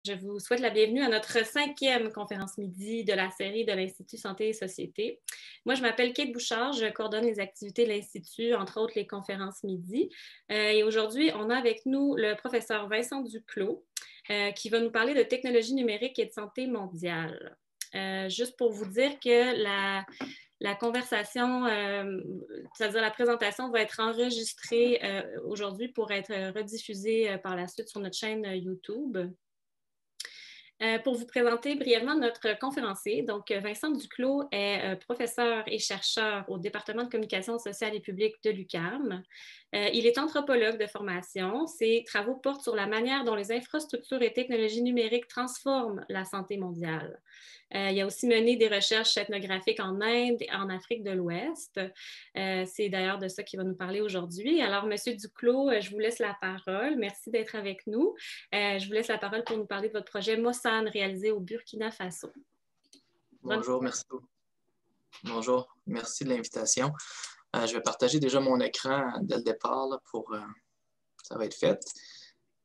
Je vous souhaite la bienvenue à notre 5e conférence midi de la série de l'Institut Santé et Société. Moi, je m'appelle Kate Bouchard, je coordonne les activités de l'Institut, entre autres les conférences midi. Et aujourd'hui, on a avec nous le professeur Vincent Duclos, qui va nous parler de technologie numérique et de santé mondiale. Juste pour vous dire que la conversation, c'est-à-dire la présentation, va être enregistrée aujourd'hui pour être rediffusée par la suite sur notre chaîne YouTube. Pour vous présenter brièvement notre conférencier, donc Vincent Duclos est professeur et chercheur au département de communication sociale et publique de l'UQAM. Il est anthropologue de formation. Ses travaux portent sur la manière dont les infrastructures et technologies numériques transforment la santé mondiale. Il a aussi mené des recherches ethnographiques en Inde et en Afrique de l'Ouest. C'est d'ailleurs de ça qu'il va nous parler aujourd'hui. Alors, Monsieur Duclos, je vous laisse la parole. Merci d'être avec nous. Je vous laisse la parole pour nous parler de votre projet Mossan réalisé au Burkina Faso. Bonjour, merci beaucoup. Bonjour, merci de l'invitation. Je vais partager déjà mon écran dès le départ là, ça va être fait.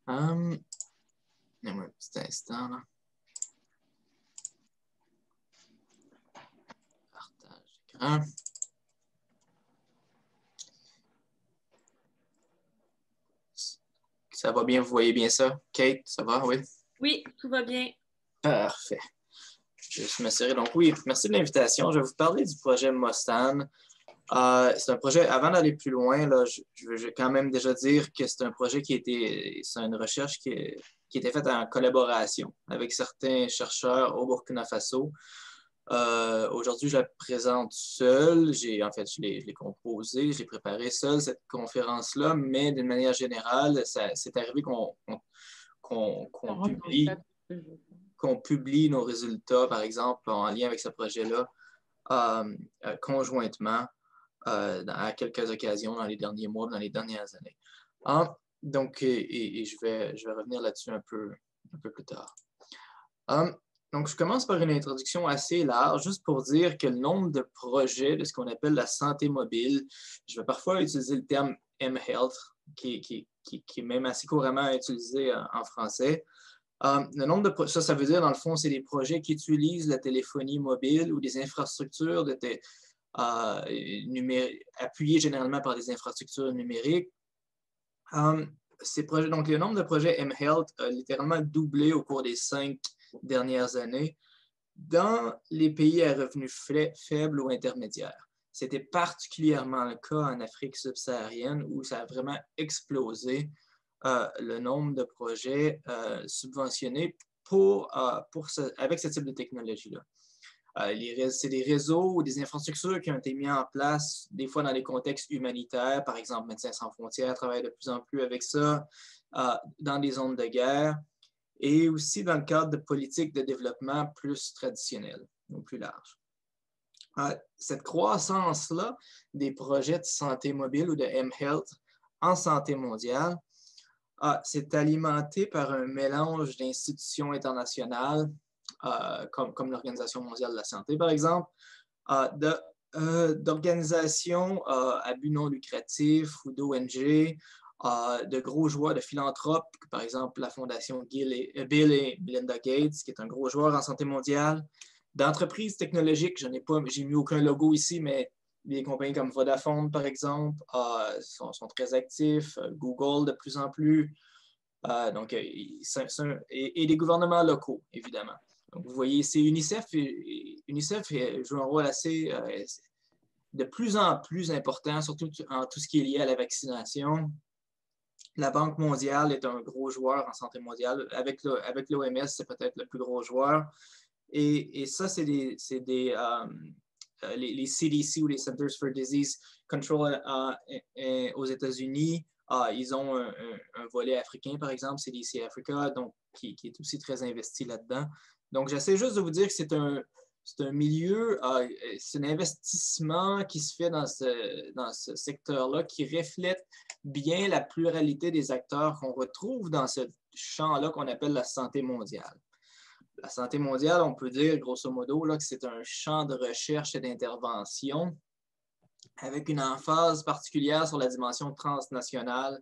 Donnez-moi un petit instant. Là. Partage d'écran. Ça va bien, vous voyez bien ça? Kate, ça va, oui? Oui, tout va bien. Parfait. Je vais juste m'assurer. Donc oui, merci de l'invitation. Je vais vous parler du projet Mossan. C'est un projet, avant d'aller plus loin, là, je veux quand même déjà dire que c'est un projet c'est une recherche qui était faite en collaboration avec certains chercheurs au Burkina Faso. Aujourd'hui, je la présente seule. Je l'ai composée, je l'ai préparée seule, cette conférence-là, mais d'une manière générale, c'est arrivé qu'on publie nos résultats, par exemple, en lien avec ce projet-là, conjointement à quelques occasions dans les derniers mois, dans les dernières années. Donc, je vais revenir là-dessus un peu plus tard. Donc, je commence par une introduction assez large, juste pour dire que le nombre de projets de ce qu'on appelle la santé mobile, je vais parfois utiliser le terme mHealth, qui est même assez couramment utilisé en français. Le nombre de ça veut dire, dans le fond, c'est des projets qui utilisent la téléphonie mobile ou des infrastructures appuyées généralement par des infrastructures numériques. Ces projets, donc, le nombre de projets mHealth a littéralement doublé au cours des 5 dernières années dans les pays à revenus faibles ou intermédiaires. C'était particulièrement le cas en Afrique subsaharienne où ça a vraiment explosé le nombre de projets subventionnés avec ce type de technologie-là. C'est des réseaux ou des infrastructures qui ont été mis en place, des fois dans des contextes humanitaires. Par exemple, Médecins sans frontières travaille de plus en plus avec ça, dans des zones de guerre, et aussi dans le cadre de politiques de développement plus traditionnelles ou plus larges. Cette croissance-là des projets de santé mobile ou de mHealth en santé mondiale, c'est alimenté par un mélange d'institutions internationales, comme l'Organisation mondiale de la santé, par exemple, d'organisations à but non lucratif ou d'ONG, de gros joueurs, de philanthropes, par exemple la Fondation Bill et Melinda Gates, qui est un gros joueur en santé mondiale, d'entreprises technologiques, j'ai mis aucun logo ici, mais des compagnies comme Vodafone, par exemple, sont très actifs, Google de plus en plus, et des gouvernements locaux, évidemment. Donc, vous voyez, c'est UNICEF joue un rôle de plus en plus important, surtout en tout ce qui est lié à la vaccination. La Banque mondiale est un gros joueur en santé mondiale. Avec l'OMS, c'est peut-être le plus gros joueur. Et ça, c'est les CDC ou les Centers for Disease Control aux États-Unis. Ils ont un volet africain, par exemple, CDC Africa, donc, qui est aussi très investi là-dedans. Donc, j'essaie juste de vous dire que c'est un milieu, c'est un investissement qui se fait dans ce secteur-là qui reflète bien la pluralité des acteurs qu'on retrouve dans ce champ-là qu'on appelle la santé mondiale. La santé mondiale, on peut dire, grosso modo, là, que c'est un champ de recherche et d'intervention avec une emphase particulière sur la dimension transnationale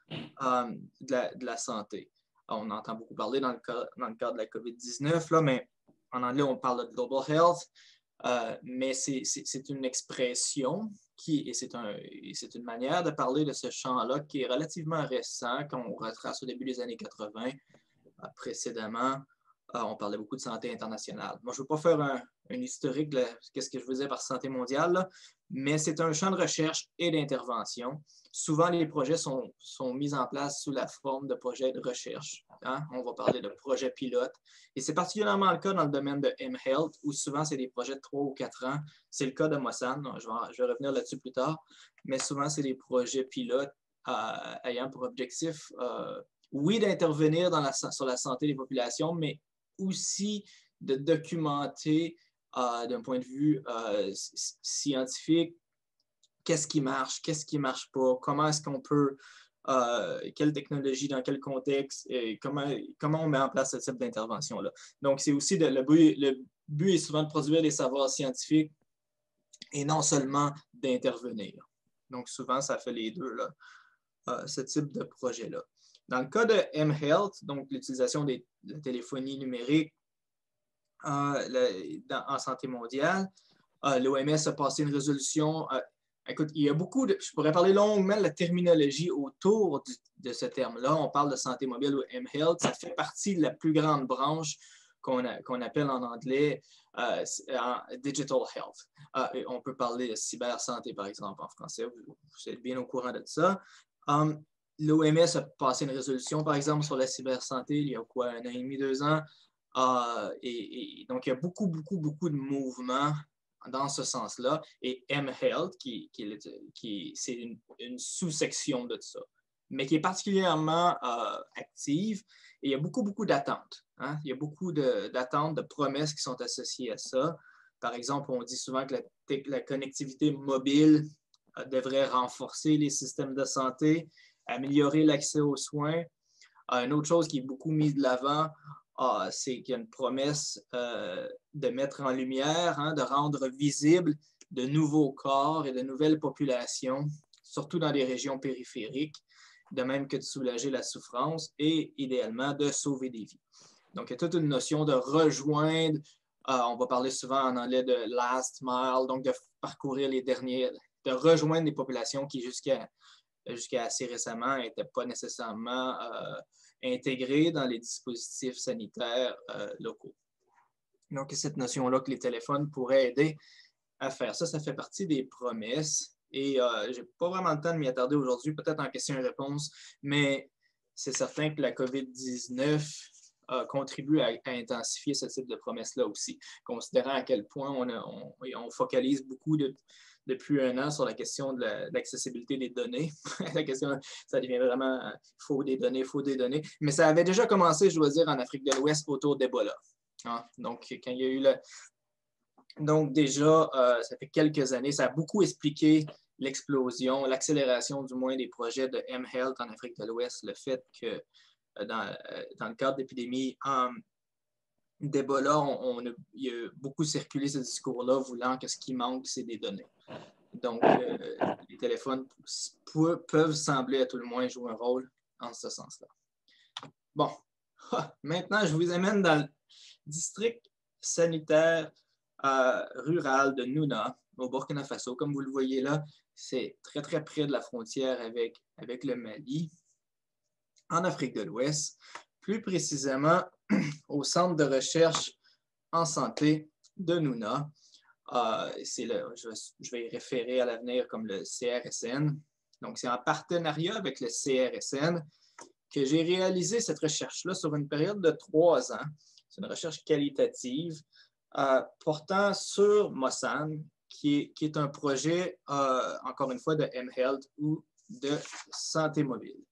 de la santé. On entend beaucoup parler dans le cadre de la COVID-19, là, mais en anglais, on parle de Global Health. Mais c'est une expression et c'est une manière de parler de ce champ-là qui est relativement récent, quand on retrace au début des années 80. Précédemment, on parlait beaucoup de santé internationale. Moi, je ne veux pas faire un historique de ce que je veux dire par santé mondiale, là, mais c'est un champ de recherche et d'intervention. Souvent, les projets sont mis en place sous la forme de projets de recherche. Hein? On va parler de projets pilotes. Et c'est particulièrement le cas dans le domaine de mHealth, où souvent, c'est des projets de 3 ou 4 ans. C'est le cas de Mosan. Je vais revenir là-dessus plus tard. Mais souvent, c'est des projets pilotes ayant pour objectif, oui, d'intervenir sur la santé des populations, mais aussi de documenter d'un point de vue scientifique qu'est-ce qui marche pas, comment est-ce qu'on peut, quelle technologie, dans quel contexte, et comment on met en place ce type d'intervention-là. Donc, c'est aussi le but est souvent de produire des savoirs scientifiques et non seulement d'intervenir. Donc, souvent, ça fait les deux, là, ce type de projet-là. Dans le cas de mHealth, donc l'utilisation de la téléphonie numérique en santé mondiale, l'OMS a passé une résolution. Écoute, il y a beaucoup je pourrais parler longuement de la terminologie autour de ce terme-là. On parle de santé mobile ou mHealth. Ça fait partie de la plus grande branche qu'on appelle en anglais Digital Health. On peut parler de cybersanté, par exemple, en français. Vous êtes bien au courant de ça. L'OMS a passé une résolution, par exemple, sur la cybersanté il y a quoi, 1 an et demi, 2 ans. Et donc, il y a beaucoup de mouvements dans ce sens-là. Et mHealth, c'est une sous-section de ça, mais qui est particulièrement active. Et il y a beaucoup d'attentes. Hein? Il y a beaucoup d'attentes, de promesses qui sont associées à ça. Par exemple, on dit souvent que la connectivité mobile devrait renforcer les systèmes de santé, améliorer l'accès aux soins. Une autre chose qui est beaucoup mise de l'avant, c'est qu'il y a une promesse de mettre en lumière, hein, de rendre visible de nouveaux corps et de nouvelles populations, surtout dans les régions périphériques, de même que de soulager la souffrance et idéalement de sauver des vies. Donc, il y a toute une notion de rejoindre, on va parler souvent en anglais de last mile, donc de parcourir les derniers, de rejoindre les populations qui jusqu'à assez récemment n'étaient pas nécessairement intégrées dans les dispositifs sanitaires locaux. Donc, cette notion-là que les téléphones pourraient aider à faire ça, ça fait partie des promesses. Et je n'ai pas vraiment le temps de m'y attarder aujourd'hui, peut-être en question et réponse, mais c'est certain que la COVID-19 contribue à intensifier ce type de promesses-là aussi, considérant à quel point on focalise beaucoup depuis 1 an sur la question de l'accessibilité des données. La question, ça devient vraiment faut des données. Mais ça avait déjà commencé, je dois dire, en Afrique de l'Ouest autour d'Ebola. Hein? Donc, quand il y a eu Donc, déjà, ça fait quelques années, ça a beaucoup expliqué l'explosion, l'accélération du moins des projets de mHealth en Afrique de l'Ouest, le fait que dans le cadre d'épidémies d'Ebola, il y a beaucoup circulé ce discours-là, voulant que ce qui manque, c'est des données. Donc, les téléphones peuvent sembler à tout le moins jouer un rôle en ce sens-là. Bon, maintenant, je vous amène dans le district sanitaire rural de Nouna, au Burkina Faso. Comme vous le voyez là, c'est très près de la frontière avec le Mali, en Afrique de l'Ouest, plus précisément au Centre de recherche en santé de Nouna. Je vais y référer à l'avenir comme le CRSN. Donc, c'est en partenariat avec le CRSN que j'ai réalisé cette recherche-là sur une période de 3 ans. C'est une recherche qualitative portant sur Mosan, qui est un projet, encore une fois, de mHealth ou de santé mobile.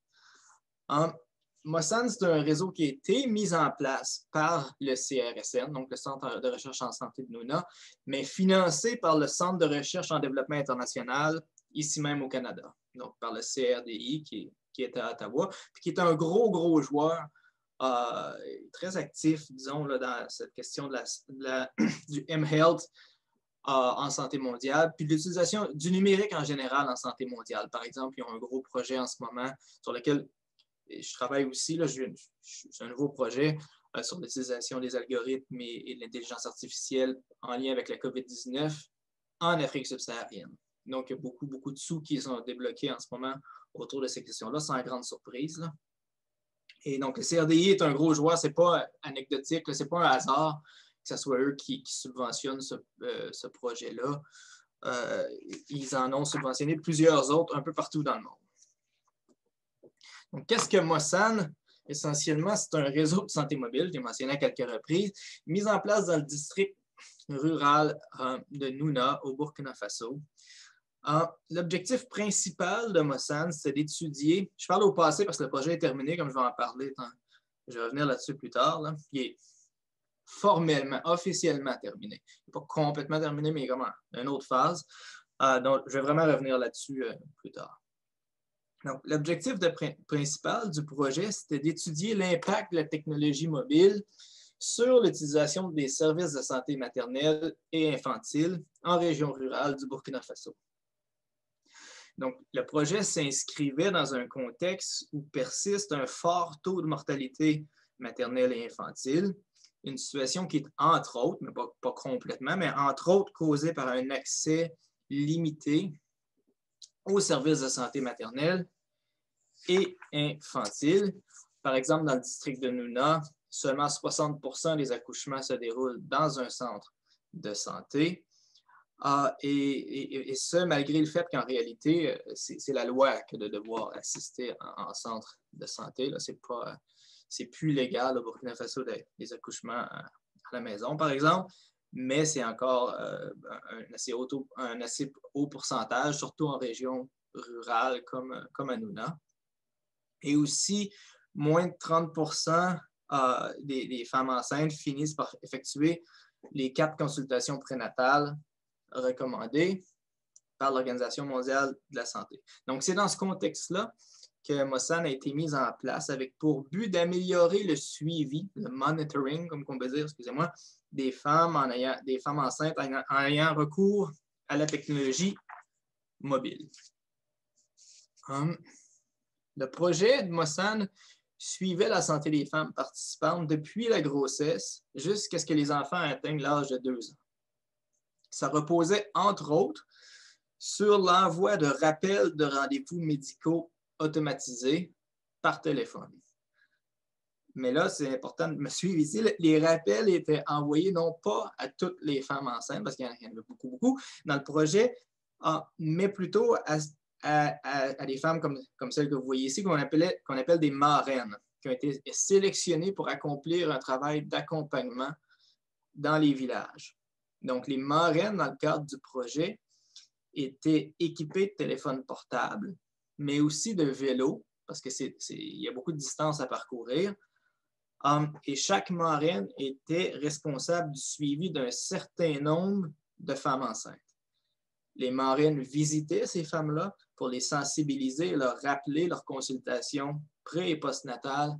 Mosan, c'est un réseau qui a été mis en place par le CRSN, donc le Centre de recherche en santé de Nouna, mais financé par le Centre de recherche en développement international, ici même au Canada, donc par le CRDI qui est à Ottawa, puis qui est un gros joueur très actif, disons, là, dans cette question du mHealth en santé mondiale, puis l'utilisation du numérique en général en santé mondiale. Par exemple, ils ont un gros projet en ce moment sur lequel je travaille aussi, là, c'est un nouveau projet sur l'utilisation des algorithmes et de l'intelligence artificielle en lien avec la COVID-19 en Afrique subsaharienne. Donc, il y a beaucoup, beaucoup de sous qui sont débloqués en ce moment autour de ces questions-là, sans grande surprise, là. Et donc, le CRDI est un gros joueur, ce n'est pas anecdotique, ce n'est pas un hasard que ce soit eux qui subventionnent ce projet-là. Ils en ont subventionné plusieurs autres un peu partout dans le monde. Donc, qu'est-ce que Mosan? Essentiellement, c'est un réseau de santé mobile, je l'ai mentionné à quelques reprises, mis en place dans le district rural de Nouna, au Burkina Faso. L'objectif principal de Mosan, c'est d'étudier, je parle au passé parce que le projet est terminé, comme je vais en parler, je vais revenir là-dessus plus tard, là. Il est formellement, officiellement terminé. Il n'est pas complètement terminé, mais comme une autre phase. Donc, je vais vraiment revenir là-dessus plus tard. Donc, l'objectif principal du projet, c'était d'étudier l'impact de la technologie mobile sur l'utilisation des services de santé maternelle et infantile en région rurale du Burkina Faso. Donc, le projet s'inscrivait dans un contexte où persiste un fort taux de mortalité maternelle et infantile, une situation qui est, entre autres, mais pas complètement, mais entre autres causée par un accès limité aux services de santé maternelle et infantile. Par exemple, dans le district de Nouna, seulement 60% des accouchements se déroulent dans un centre de santé. Et ce, malgré le fait qu'en réalité, c'est la loi que de devoir assister en centre de santé. C'est plus légal au Burkina Faso des accouchements à la maison, par exemple, mais c'est encore un assez haut pourcentage, surtout en région rurale comme à Nouna. Et aussi, moins de 30% des femmes enceintes finissent par effectuer les 4 consultations prénatales recommandées par l'Organisation mondiale de la santé. Donc, c'est dans ce contexte-là que Mosan a été mise en place avec pour but d'améliorer le suivi, le monitoring, comme on peut dire, excusez-moi, des femmes enceintes en ayant recours à la technologie mobile. Le projet de Mosan suivait la santé des femmes participantes depuis la grossesse jusqu'à ce que les enfants atteignent l'âge de 2 ans. Ça reposait, entre autres, sur l'envoi de rappels de rendez-vous médicaux automatisés par téléphone. Mais là, c'est important de me suivre ici. Les rappels étaient envoyés non pas à toutes les femmes enceintes, parce qu'il y en avait beaucoup dans le projet, mais plutôt à des femmes comme celles que vous voyez ici, qu'on appelle des marraines, qui ont été sélectionnées pour accomplir un travail d'accompagnement dans les villages. Donc, les marraines, dans le cadre du projet, étaient équipées de téléphones portables, mais aussi de vélos, parce qu'il y a beaucoup de distances à parcourir. Et chaque marraine était responsable du suivi d'un certain nombre de femmes enceintes. Les marraines visitaient ces femmes-là pour les sensibiliser et leur rappeler leurs consultations pré- et postnatales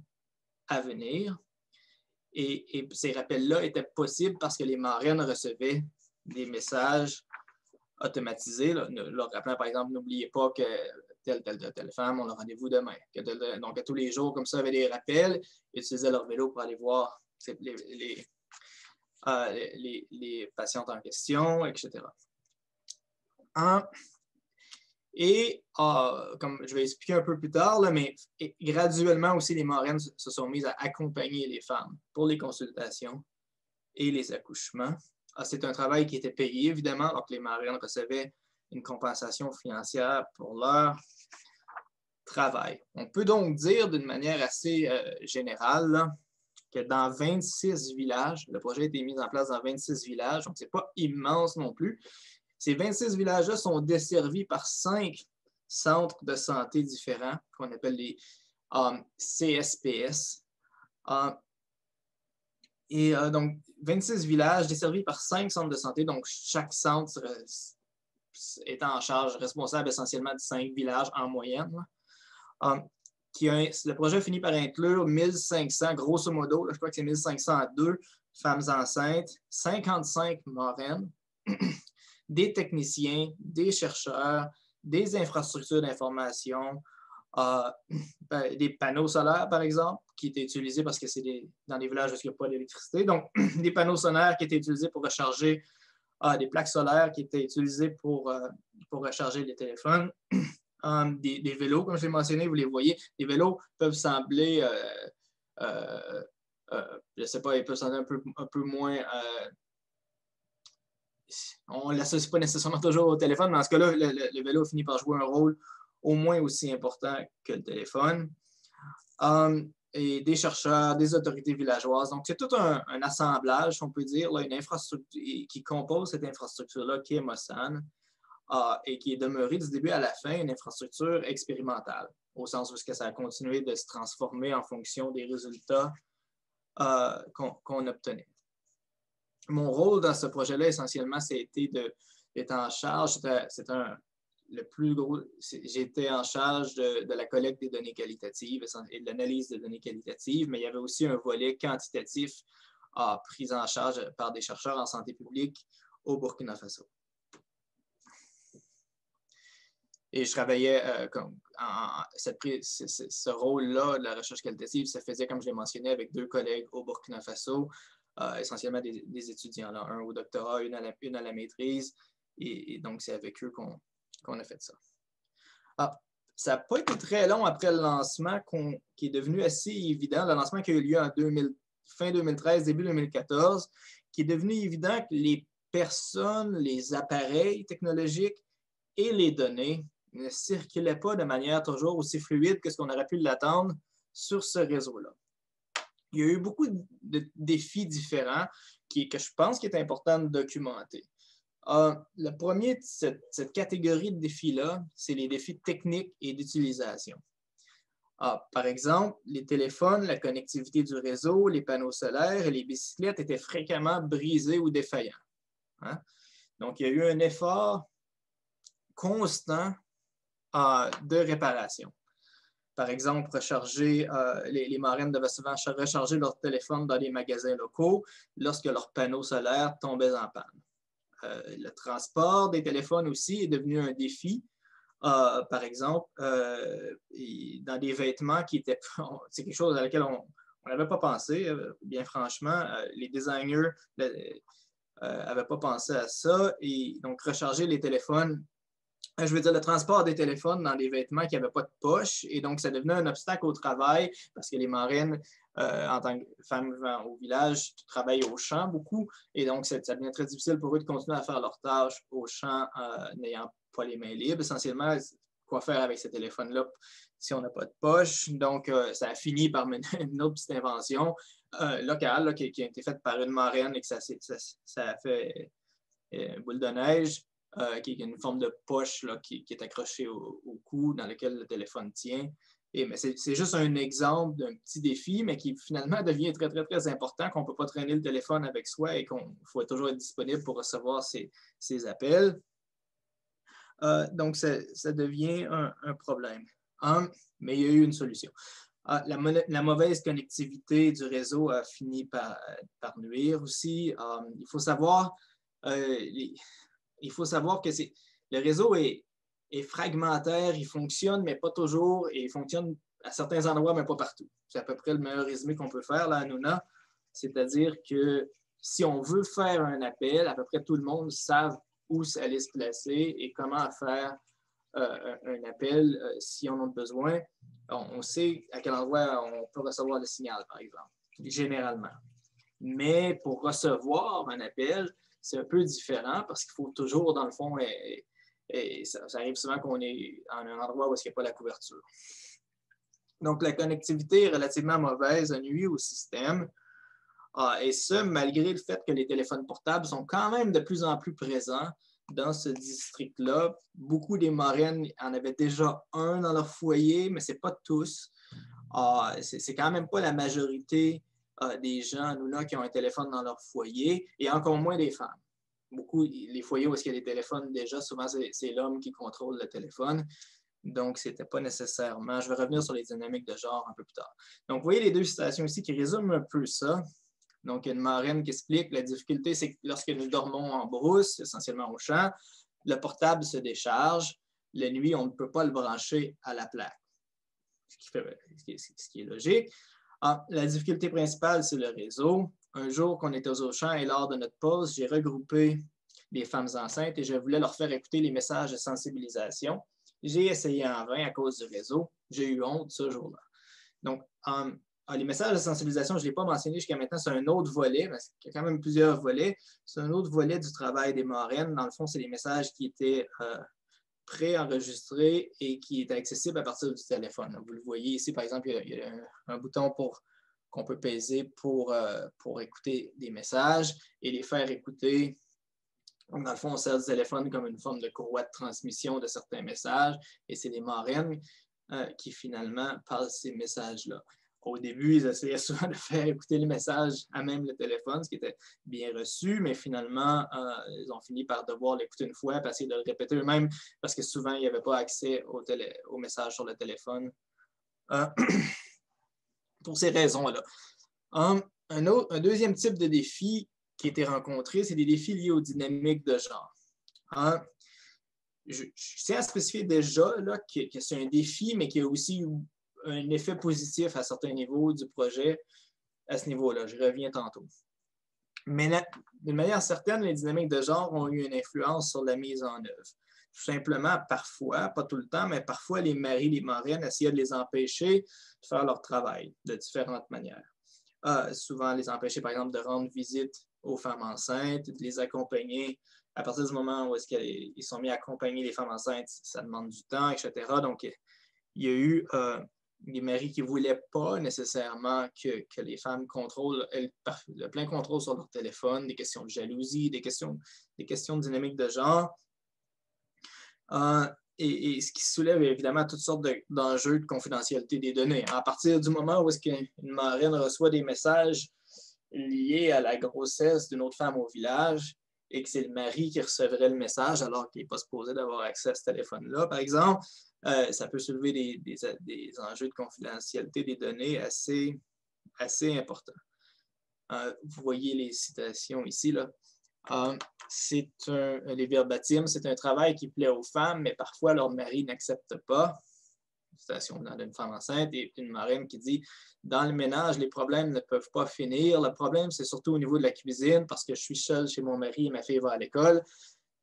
à venir. Et ces rappels-là étaient possibles parce que les marraines recevaient des messages automatisés, leur rappelant, par exemple, n'oubliez pas que telle femme, on a rendez-vous demain. Donc, à tous les jours, comme ça, avait des rappels, ils utilisaient leur vélo pour aller voir les patientes en question, etc. Comme je vais expliquer un peu plus tard, mais graduellement aussi, les marraines se sont mises à accompagner les femmes pour les consultations et les accouchements. C'est un travail qui était payé, évidemment, alors que les marraines recevaient une compensation financière pour leur travail. On peut donc dire d'une manière assez générale là, que dans 26 villages, le projet a été mis en place dans 26 villages, donc ce n'est pas immense non plus. Ces 26 villages-là sont desservis par 5 centres de santé différents, qu'on appelle les CSPS. Donc, 26 villages desservis par 5 centres de santé, donc chaque centre est en charge, responsable essentiellement de 5 villages en moyenne. Le projet finit par inclure 1500, grosso modo, je crois que c'est 1502 femmes enceintes, 55 marraines, des techniciens, des chercheurs, des infrastructures d'information, Des panneaux solaires, par exemple, qui étaient utilisés parce que c'est dans des villages où il n'y a pas d'électricité. Donc, des panneaux solaires qui étaient utilisés pour recharger, des plaques solaires qui étaient utilisées pour recharger les téléphones. Des vélos, comme je l'ai mentionné, vous les voyez. Les vélos peuvent sembler, je ne sais pas, ils peuvent sembler un peu moins... on ne l'associe pas nécessairement toujours au téléphone, mais dans ce cas-là, le vélo finit par jouer un rôle au moins aussi important que le téléphone. Et des chercheurs, des autorités villageoises. Donc, c'est tout un assemblage, on peut dire, là, une infrastructure qui compose cette infrastructure-là, qui est Mosan, et qui est demeurée du début à la fin une infrastructure expérimentale, au sens où ça a continué de se transformer en fonction des résultats qu'on obtenait. Mon rôle dans ce projet-là, essentiellement, c'était d'être en charge, le plus gros, j'étais en charge de la collecte des données qualitatives et de l'analyse des données qualitatives, mais il y avait aussi un volet quantitatif pris en charge par des chercheurs en santé publique au Burkina Faso. Et je travaillais ce rôle-là de la recherche qualitative se faisait, comme je l'ai mentionné, avec 2 collègues au Burkina Faso, essentiellement des étudiants, là, un au doctorat, une à la maîtrise, et donc c'est avec eux qu'on a fait ça. Ça n'a pas été très long après le lancement qui est devenu assez évident, le lancement qui a eu lieu en fin 2013, début 2014, qui est devenu évident que les personnes, les appareils technologiques et les données ne circulaient pas de manière toujours aussi fluide que ce qu'on aurait pu l'attendre sur ce réseau-là. Il y a eu beaucoup de défis différents que je pense qu'il est important de documenter. Le premier de cette catégorie de défis-là, c'est les défis techniques et d'utilisation. Par exemple, les téléphones, la connectivité du réseau, les panneaux solaires et les bicyclettes étaient fréquemment brisés ou défaillants. Donc, il y a eu un effort constant de réparation. Par exemple, les marraines devaient souvent recharger leur téléphone dans les magasins locaux lorsque leurs panneaux solaires tombaient en panne. Le transport des téléphones aussi est devenu un défi. Par exemple, dans des vêtements qui étaient... C'est quelque chose à laquelle on n'avait pas pensé, bien franchement. Les designers n'avaient pas pensé à ça. Et donc, recharger les téléphones, je veux dire, le transport des téléphones dans des vêtements qui n'avaient pas de poche. Et donc, ça devenait un obstacle au travail parce que les marraines, en tant que femmes vivant au village, travaillent au champ beaucoup. Et donc, ça devient très difficile pour eux de continuer à faire leurs tâches au champ n'ayant pas les mains libres. Essentiellement, quoi faire avec ces téléphones-là si on n'a pas de poche? Donc, ça a fini par mener une autre petite invention locale là, qui a été faite par une marraine et que ça a fait boule de neige. Qui est une forme de poche là, qui est accrochée au cou dans lequel le téléphone tient. Mais c'est juste un exemple d'un petit défi, mais qui finalement devient très, très, très important, qu'on ne peut pas traîner le téléphone avec soi et qu'il faut toujours être disponible pour recevoir ces appels. Donc, ça devient un problème. Mais il y a eu une solution. La mauvaise connectivité du réseau a fini par nuire aussi. Il faut savoir que le réseau est fragmentaire, il fonctionne, mais pas toujours, et il fonctionne à certains endroits, mais pas partout. C'est à peu près le meilleur résumé qu'on peut faire là à Nuna. C'est-à-dire que si on veut faire un appel, à peu près tout le monde savent où aller se placer et comment faire un appel si on en a besoin. On sait à quel endroit on peut recevoir le signal, par exemple, généralement. Mais pour recevoir un appel, c'est un peu différent parce qu'il faut toujours, dans le fond, ça arrive souvent qu'on est en un endroit où il n'y a pas la couverture. Donc, la connectivité est relativement mauvaise, nuit au système. Et ce, malgré le fait que les téléphones portables sont quand même de plus en plus présents dans ce district-là. Beaucoup des marraines en avaient déjà un dans leur foyer, mais ce n'est pas tous. C'est quand même pas la majorité des gens, nous là, qui ont un téléphone dans leur foyer, et encore moins des femmes. Beaucoup, les foyers où il y a des téléphones déjà, souvent c'est l'homme qui contrôle le téléphone. Donc, ce n'était pas nécessairement... Je vais revenir sur les dynamiques de genre un peu plus tard. Donc, vous voyez les deux situations ici qui résument un peu ça. Donc, il y a une marraine qui explique la difficulté, c'est que lorsque nous dormons en brousse, essentiellement au champ, le portable se décharge. La nuit, on ne peut pas le brancher à la plaque. ce qui est logique. La difficulté principale, c'est le réseau. Un jour qu'on était aux Auchan et lors de notre pause, j'ai regroupé les femmes enceintes et je voulais leur faire écouter les messages de sensibilisation. J'ai essayé en vain à cause du réseau. J'ai eu honte ce jour-là. Donc, les messages de sensibilisation, je ne l'ai pas mentionné jusqu'à maintenant, c'est un autre volet, parce qu'il y a quand même plusieurs volets. C'est un autre volet du travail des marraines. Dans le fond, c'est les messages qui étaient préenregistrés et qui étaient accessibles à partir du téléphone. Vous le voyez ici, par exemple, il y a un bouton qu'on peut peser pour écouter des messages et les faire écouter. Donc, dans le fond, on sert du téléphone comme une forme de courroie de transmission de certains messages et c'est les marraines qui finalement passent ces messages-là. Au début, ils essayaient souvent de faire écouter le message à même le téléphone, ce qui était bien reçu, mais finalement, ils ont fini par devoir l'écouter une fois, essayer de le répéter eux-mêmes, parce que souvent, il n'y avait pas accès au message sur le téléphone. Pour ces raisons-là. Un deuxième type de défi qui a été rencontré, c'est des défis liés aux dynamiques de genre. Je tiens à spécifier déjà là, que c'est un défi, mais qu'il y a aussi un effet positif à certains niveaux du projet à ce niveau-là. Je reviens tantôt. Mais d'une manière certaine, les dynamiques de genre ont eu une influence sur la mise en œuvre. Tout simplement, parfois, pas tout le temps, mais parfois, les maris, les marraines essayaient de les empêcher de faire leur travail de différentes manières. Souvent, les empêcher, par exemple, de rendre visite aux femmes enceintes, de les accompagner. À partir du moment où ils sont mis à accompagner les femmes enceintes, ça demande du temps, etc. Donc, il y a eu des maris qui ne voulaient pas nécessairement que les femmes contrôlent le plein contrôle sur leur téléphone, des questions de jalousie, des questions de dynamique de genre. Et ce qui soulève évidemment toutes sortes d'enjeux de confidentialité des données. À partir du moment où est-ce qu'une marraine reçoit des messages liés à la grossesse d'une autre femme au village et que c'est le mari qui recevrait le message alors qu'il n'est pas supposé d'avoir accès à ce téléphone-là, par exemple, ça peut soulever des enjeux de confidentialité des données assez importants. Vous voyez les citations ici, là. Les verbatims, c'est un travail qui plaît aux femmes, mais parfois leur mari n'accepte pas. Citation venant d'une femme enceinte et une marraine qui dit « Dans le ménage, les problèmes ne peuvent pas finir. Le problème, c'est surtout au niveau de la cuisine parce que je suis seule chez mon mari et ma fille va à l'école.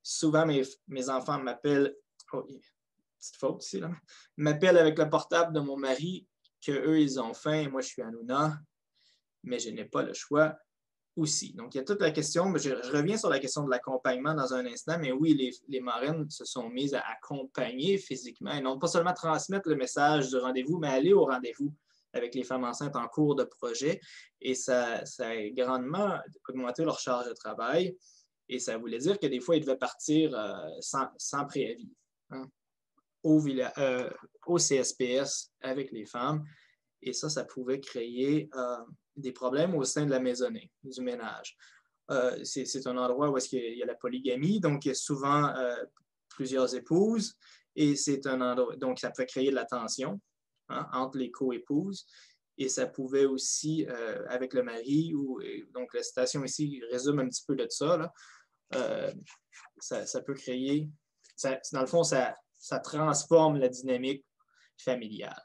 Souvent, mes enfants m'appellent, petite faute ici, là, m'appellent avec le portable de mon mari qu'eux, ils ont faim et moi, je suis à Nouna, mais je n'ai pas le choix. » Aussi. Donc, il y a toute la question, mais je reviens sur la question de l'accompagnement dans un instant, mais oui, les marraines se sont mises à accompagner physiquement et non pas seulement transmettre le message du rendez-vous, mais aller au rendez-vous avec les femmes enceintes en cours de projet. Et ça a grandement augmenté leur charge de travail. Et ça voulait dire que des fois, ils devaient partir sans préavis au CSPS avec les femmes. Et ça pouvait créer des problèmes au sein de la maisonnée, du ménage. C'est un endroit où est-ce qu'il y a la polygamie, donc il y a souvent plusieurs épouses, et c'est un endroit, donc ça peut créer de la tension entre les co-épouses, et ça pouvait aussi, avec le mari, donc la citation ici résume un petit peu de ça, là, ça peut créer, dans le fond, ça transforme la dynamique familiale.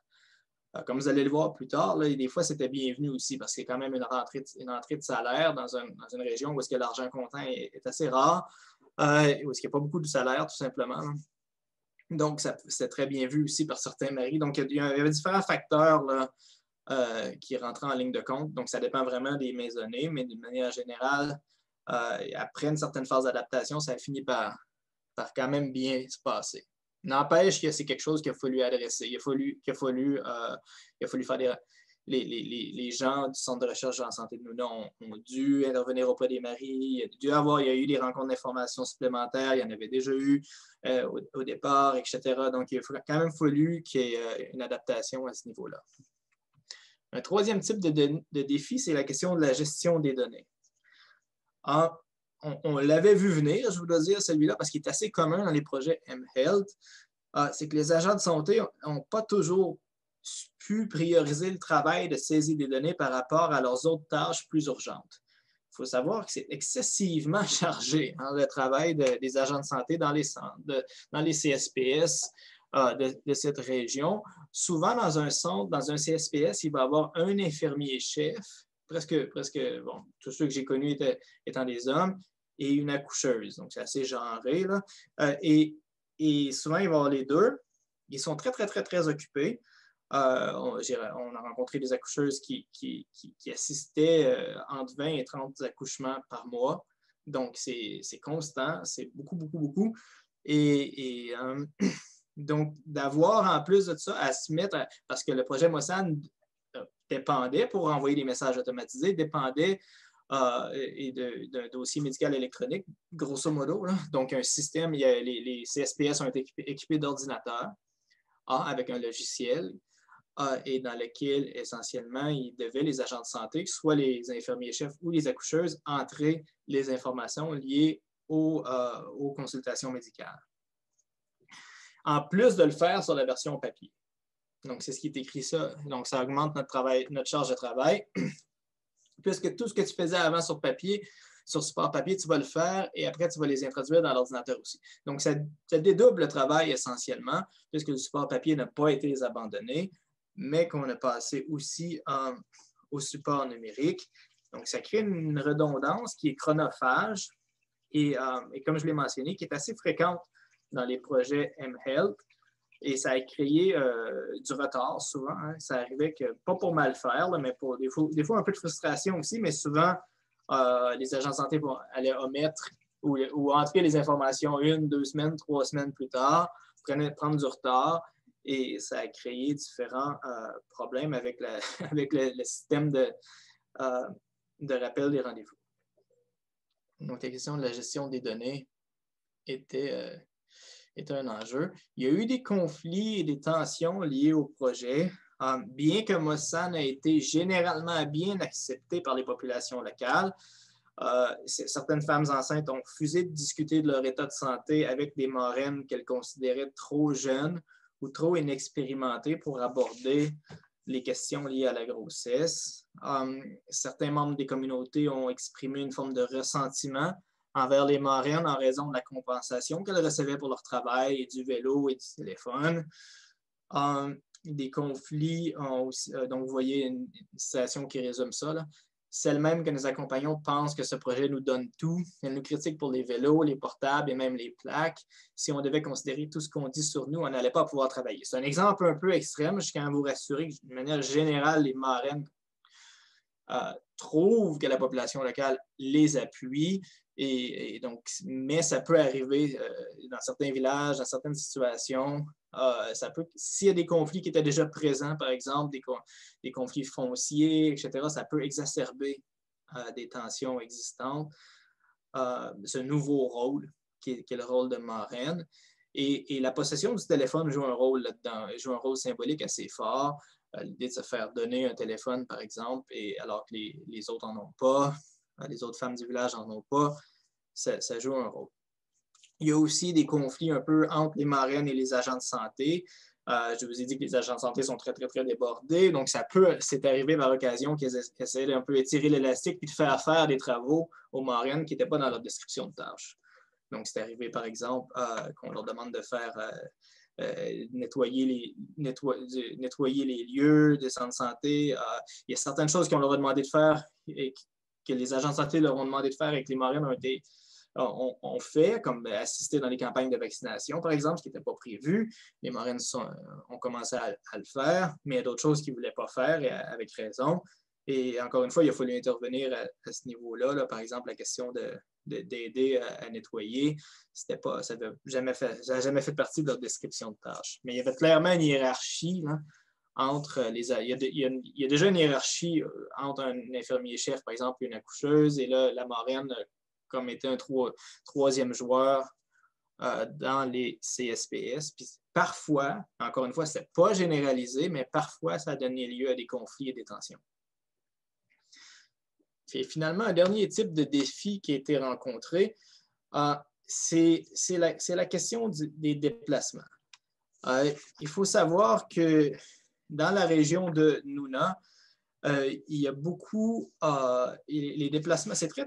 Comme vous allez le voir plus tard, là, des fois, c'était bienvenu aussi parce qu'il y a quand même une entrée de salaire dans une région où est-ce que l'argent comptant est assez rare, où est-ce qu'il n'y a pas beaucoup de salaire, tout simplement. Donc, c'est très bien vu aussi par certains maris. Donc, il y avait différents facteurs là, qui rentraient en ligne de compte. Donc, ça dépend vraiment des maisonnées, mais d'une manière générale, après une certaine phase d'adaptation, ça a fini par quand même bien se passer. N'empêche que c'est quelque chose qu'il a fallu adresser. Il a fallu faire les gens du Centre de recherche en santé de Nouna ont dû intervenir auprès des maris. Il y a eu des rencontres d'information supplémentaires. Il y en avait déjà eu au départ, etc. Donc, il a quand même fallu qu'il y ait une adaptation à ce niveau-là. Un troisième type de défi, c'est la question de la gestion des données. On l'avait vu venir, je vous dois dire, celui-là, parce qu'il est assez commun dans les projets mHealth, c'est que les agents de santé n'ont pas toujours pu prioriser le travail de saisie des données par rapport à leurs autres tâches plus urgentes. Il faut savoir que c'est excessivement chargé, le travail des agents de santé dans les centres, dans les CSPS. de cette région. Souvent, dans un centre, dans un CSPS, il va y avoir un infirmier-chef, bon, tous ceux que j'ai connus étant des hommes, et une accoucheuse. Donc, c'est assez genré, là. Et souvent, il va y avoir les deux. Ils sont très, très, très, très occupés. On a rencontré des accoucheuses qui assistaient entre 20 et 30 accouchements par mois. Donc, c'est constant, c'est beaucoup, beaucoup, beaucoup. Donc, d'avoir en plus de ça à se mettre, parce que le projet Mosan dépendait, pour envoyer des messages automatisés, dépendait d'un dossier médical électronique, grosso modo. Là. Donc, un système, les CSPS ont été équipés d'ordinateurs avec un logiciel et dans lequel, essentiellement, les agents de santé, soit les infirmiers-chefs ou les accoucheuses, entrer les informations liées aux consultations médicales. En plus de le faire sur la version papier. Donc, c'est ce qui est écrit ça. Donc, ça augmente notre charge de travail. Puisque tout ce que tu faisais avant sur support papier, tu vas le faire et après, tu vas les introduire dans l'ordinateur aussi. Donc, ça dédouble le travail essentiellement, puisque le support papier n'a pas été abandonné, mais qu'on a passé aussi au support numérique. Donc, ça crée une redondance qui est chronophage et comme je l'ai mentionné, qui est assez fréquente dans les projets mHealth. Et ça a créé du retard souvent. Hein. Ça arrivait que, pas pour mal faire, là, mais pour des fois un peu de frustration aussi, mais souvent, les agents de santé allaient omettre ou entrer les informations 1, 2 semaines, 3 semaines plus tard, prendre du retard. Et ça a créé différents problèmes avec le système de rappel des rendez-vous. Donc, la question de la gestion des données était un enjeu. Il y a eu des conflits et des tensions liés au projet. Bien que Mosan a été généralement bien accepté par les populations locales, certaines femmes enceintes ont refusé de discuter de leur état de santé avec des marraines qu'elles considéraient trop jeunes ou trop inexpérimentées pour aborder les questions liées à la grossesse. Certains membres des communautés ont exprimé une forme de ressentiment envers les marraines en raison de la compensation qu'elles recevaient pour leur travail et du vélo et du téléphone. Des conflits ont aussi, donc vous voyez une citation qui résume ça. Là. Celles mêmes que nous accompagnons pensent que ce projet nous donne tout. Elles nous critiquent pour les vélos, les portables et même les plaques. Si on devait considérer tout ce qu'on dit sur nous, on n'allait pas pouvoir travailler. C'est un exemple un peu extrême. Je tiens à vous rassurer que de manière générale, les marraines trouvent que la population locale les appuie. Et donc, mais ça peut arriver dans certains villages, dans certaines situations. S'il y a des conflits qui étaient déjà présents, par exemple, des conflits fonciers, etc., ça peut exacerber des tensions existantes. Ce nouveau rôle, qui est le rôle de marraine. Et la possession du téléphone joue un rôle là-dedans, joue un rôle symbolique assez fort. L'idée de se faire donner un téléphone, par exemple, alors que les autres n'en ont pas, les autres femmes du village n'en ont pas, ça joue un rôle. Il y a aussi des conflits un peu entre les marraines et les agents de santé. Je vous ai dit que les agents de santé sont très, très, très débordés. Donc, c'est arrivé par occasion qu'ils essaient d'un peu étirer l'élastique et de faire des travaux aux marraines qui n'étaient pas dans leur description de tâches. Donc, c'est arrivé, par exemple, qu'on leur demande de faire nettoyer les lieux des centres de santé. Il y a certaines choses qu'on leur a demandé de faire et que les agents de santé leur ont demandé de faire et que les marraines ont fait, comme assister dans les campagnes de vaccination, par exemple, ce qui n'était pas prévu. Les marraines ont commencé à le faire, mais il y a d'autres choses qu'ils ne voulaient pas faire, et avec raison. Et encore une fois, il a fallu intervenir à ce niveau-là. Là, par exemple, la question d'aider à nettoyer, ça n'a jamais fait partie de leur description de tâches. Mais il y avait clairement une hiérarchie là, entre les... Il y a déjà une hiérarchie entre un infirmier-chef, par exemple, et une accoucheuse, et là, la marraine comme était un troisième joueur dans les CSPS. Puis parfois, encore une fois, ce n'est pas généralisé, mais parfois, ça a donné lieu à des conflits et des tensions. Et finalement, un dernier type de défi qui a été rencontré, c'est la question des déplacements. Il faut savoir que dans la région de Nuna, il y a beaucoup, les déplacements, c'est très,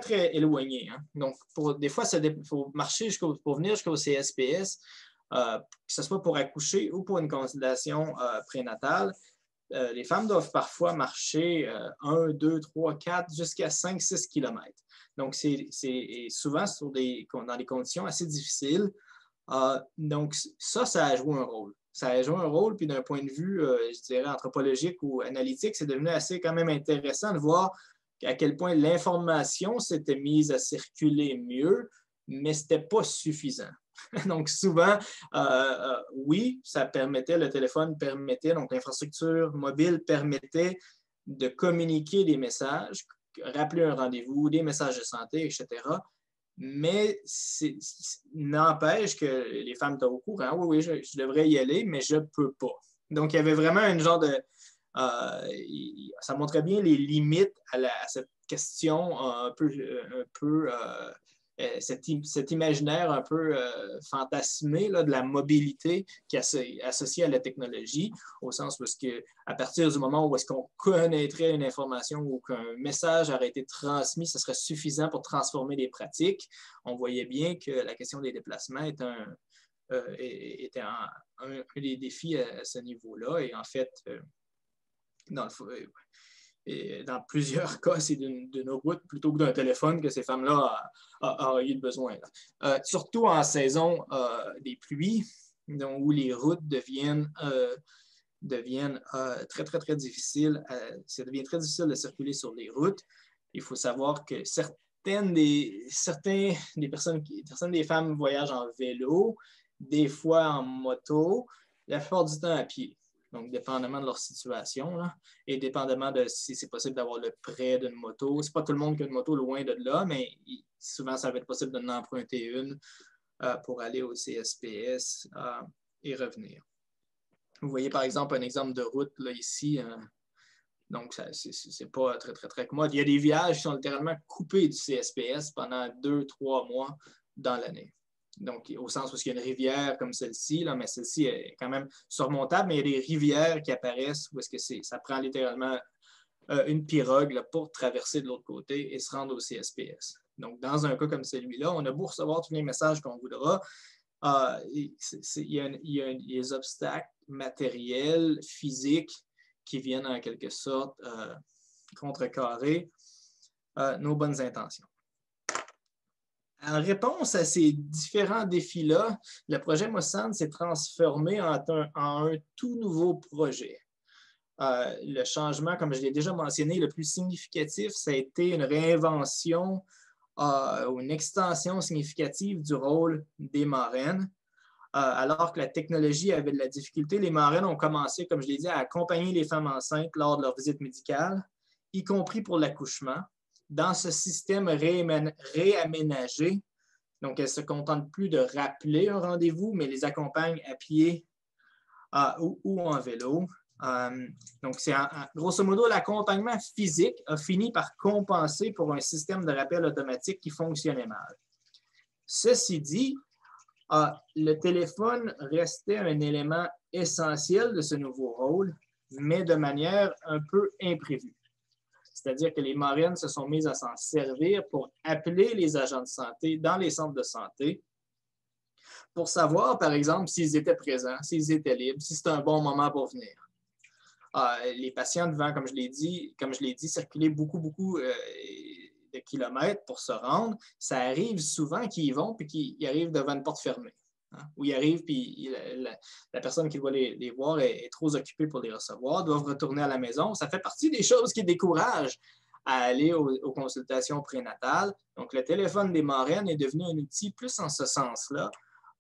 très éloigné. Hein? Donc, des fois, il faut marcher pour venir jusqu'au CSPS. que ce soit pour accoucher ou pour une consultation prénatale, les femmes doivent parfois marcher 1, 2, 3, 4, jusqu'à 5, 6 kilomètres. Donc, c'est souvent dans des conditions assez difficiles. Donc, ça a joué un rôle. Ça a joué un rôle, puis d'un point de vue, je dirais, anthropologique ou analytique, c'est devenu assez quand même intéressant de voir à quel point l'information s'était mise à circuler mieux, mais ce n'était pas suffisant. Donc, souvent, oui, ça permettait, le téléphone permettait, donc l'infrastructure mobile permettait de communiquer des messages, rappeler un rendez-vous, des messages de santé, etc. Mais n'empêche que les femmes étaient au courant. Oui, je devrais y aller, mais je ne peux pas. Donc, il y avait vraiment une genre de... ça montrait bien les limites à cette question cet imaginaire un peu fantasmé là, de la mobilité qui est associée à la technologie, au sens où à partir du moment où est-ce qu'on connaîtrait une information ou qu'un message aurait été transmis, ce serait suffisant pour transformer les pratiques. On voyait bien que la question des déplacements était un des défis à ce niveau-là. Et en fait, dans plusieurs cas, c'est d'une route plutôt que d'un téléphone que ces femmes-là ont eu besoin. Surtout en saison des pluies, donc, où les routes deviennent très, très, très difficiles. Ça devient très difficile de circuler sur les routes. Il faut savoir que certaines des femmes voyagent en vélo, des fois en moto, la plupart du temps à pied. Donc, dépendamment de leur situation, là, et dépendamment de si c'est possible d'avoir le prêt d'une moto. Ce n'est pas tout le monde qui a une moto loin de là, mais souvent, ça va être possible d'en emprunter une pour aller au CSPS et revenir. Vous voyez, par exemple, un exemple de route là, ici. Donc, ce n'est pas très, très, très commode. Il y a des villages qui sont littéralement coupés du CSPS pendant 2-3 mois dans l'année. Donc, au sens où il y a une rivière comme celle-ci, mais celle-ci est quand même surmontable, mais il y a des rivières qui apparaissent où est-ce que ça prend littéralement une pirogue là, pour traverser de l'autre côté et se rendre au CSPS. Donc, dans un cas comme celui-là, on a beau recevoir tous les messages qu'on voudra, il y a des obstacles matériels, physiques, qui viennent en quelque sorte contrecarrer nos bonnes intentions. En réponse à ces différents défis-là, le projet Mossand s'est transformé en un tout nouveau projet. Le changement, comme je l'ai déjà mentionné, le plus significatif, ça a été une réinvention ou une extension significative du rôle des marraines. Alors que la technologie avait de la difficulté, les marraines ont commencé, comme je l'ai dit, à accompagner les femmes enceintes lors de leur visite médicale, y compris pour l'accouchement, dans ce système réaménagé. Donc, elles ne se contentent plus de rappeler un rendez-vous, mais les accompagnent à pied ou en vélo. Donc, grosso modo, l'accompagnement physique a fini par compenser pour un système de rappel automatique qui fonctionnait mal. Ceci dit, le téléphone restait un élément essentiel de ce nouveau rôle, mais de manière un peu imprévue. C'est-à-dire que les marraines se sont mises à s'en servir pour appeler les agents de santé dans les centres de santé pour savoir, par exemple, s'ils étaient présents, s'ils étaient libres, si c'était un bon moment pour venir. Les patients devant, comme je l'ai dit, circuler beaucoup de kilomètres pour se rendre. Ça arrive souvent qu'ils y vont puis qu'ils arrivent devant une porte fermée. Où ils arrivent, puis la personne qui va les voir est trop occupée pour les recevoir, doivent retourner à la maison. Ça fait partie des choses qui découragent à aller aux consultations prénatales. Donc, le téléphone des marraines est devenu un outil plus en ce sens-là,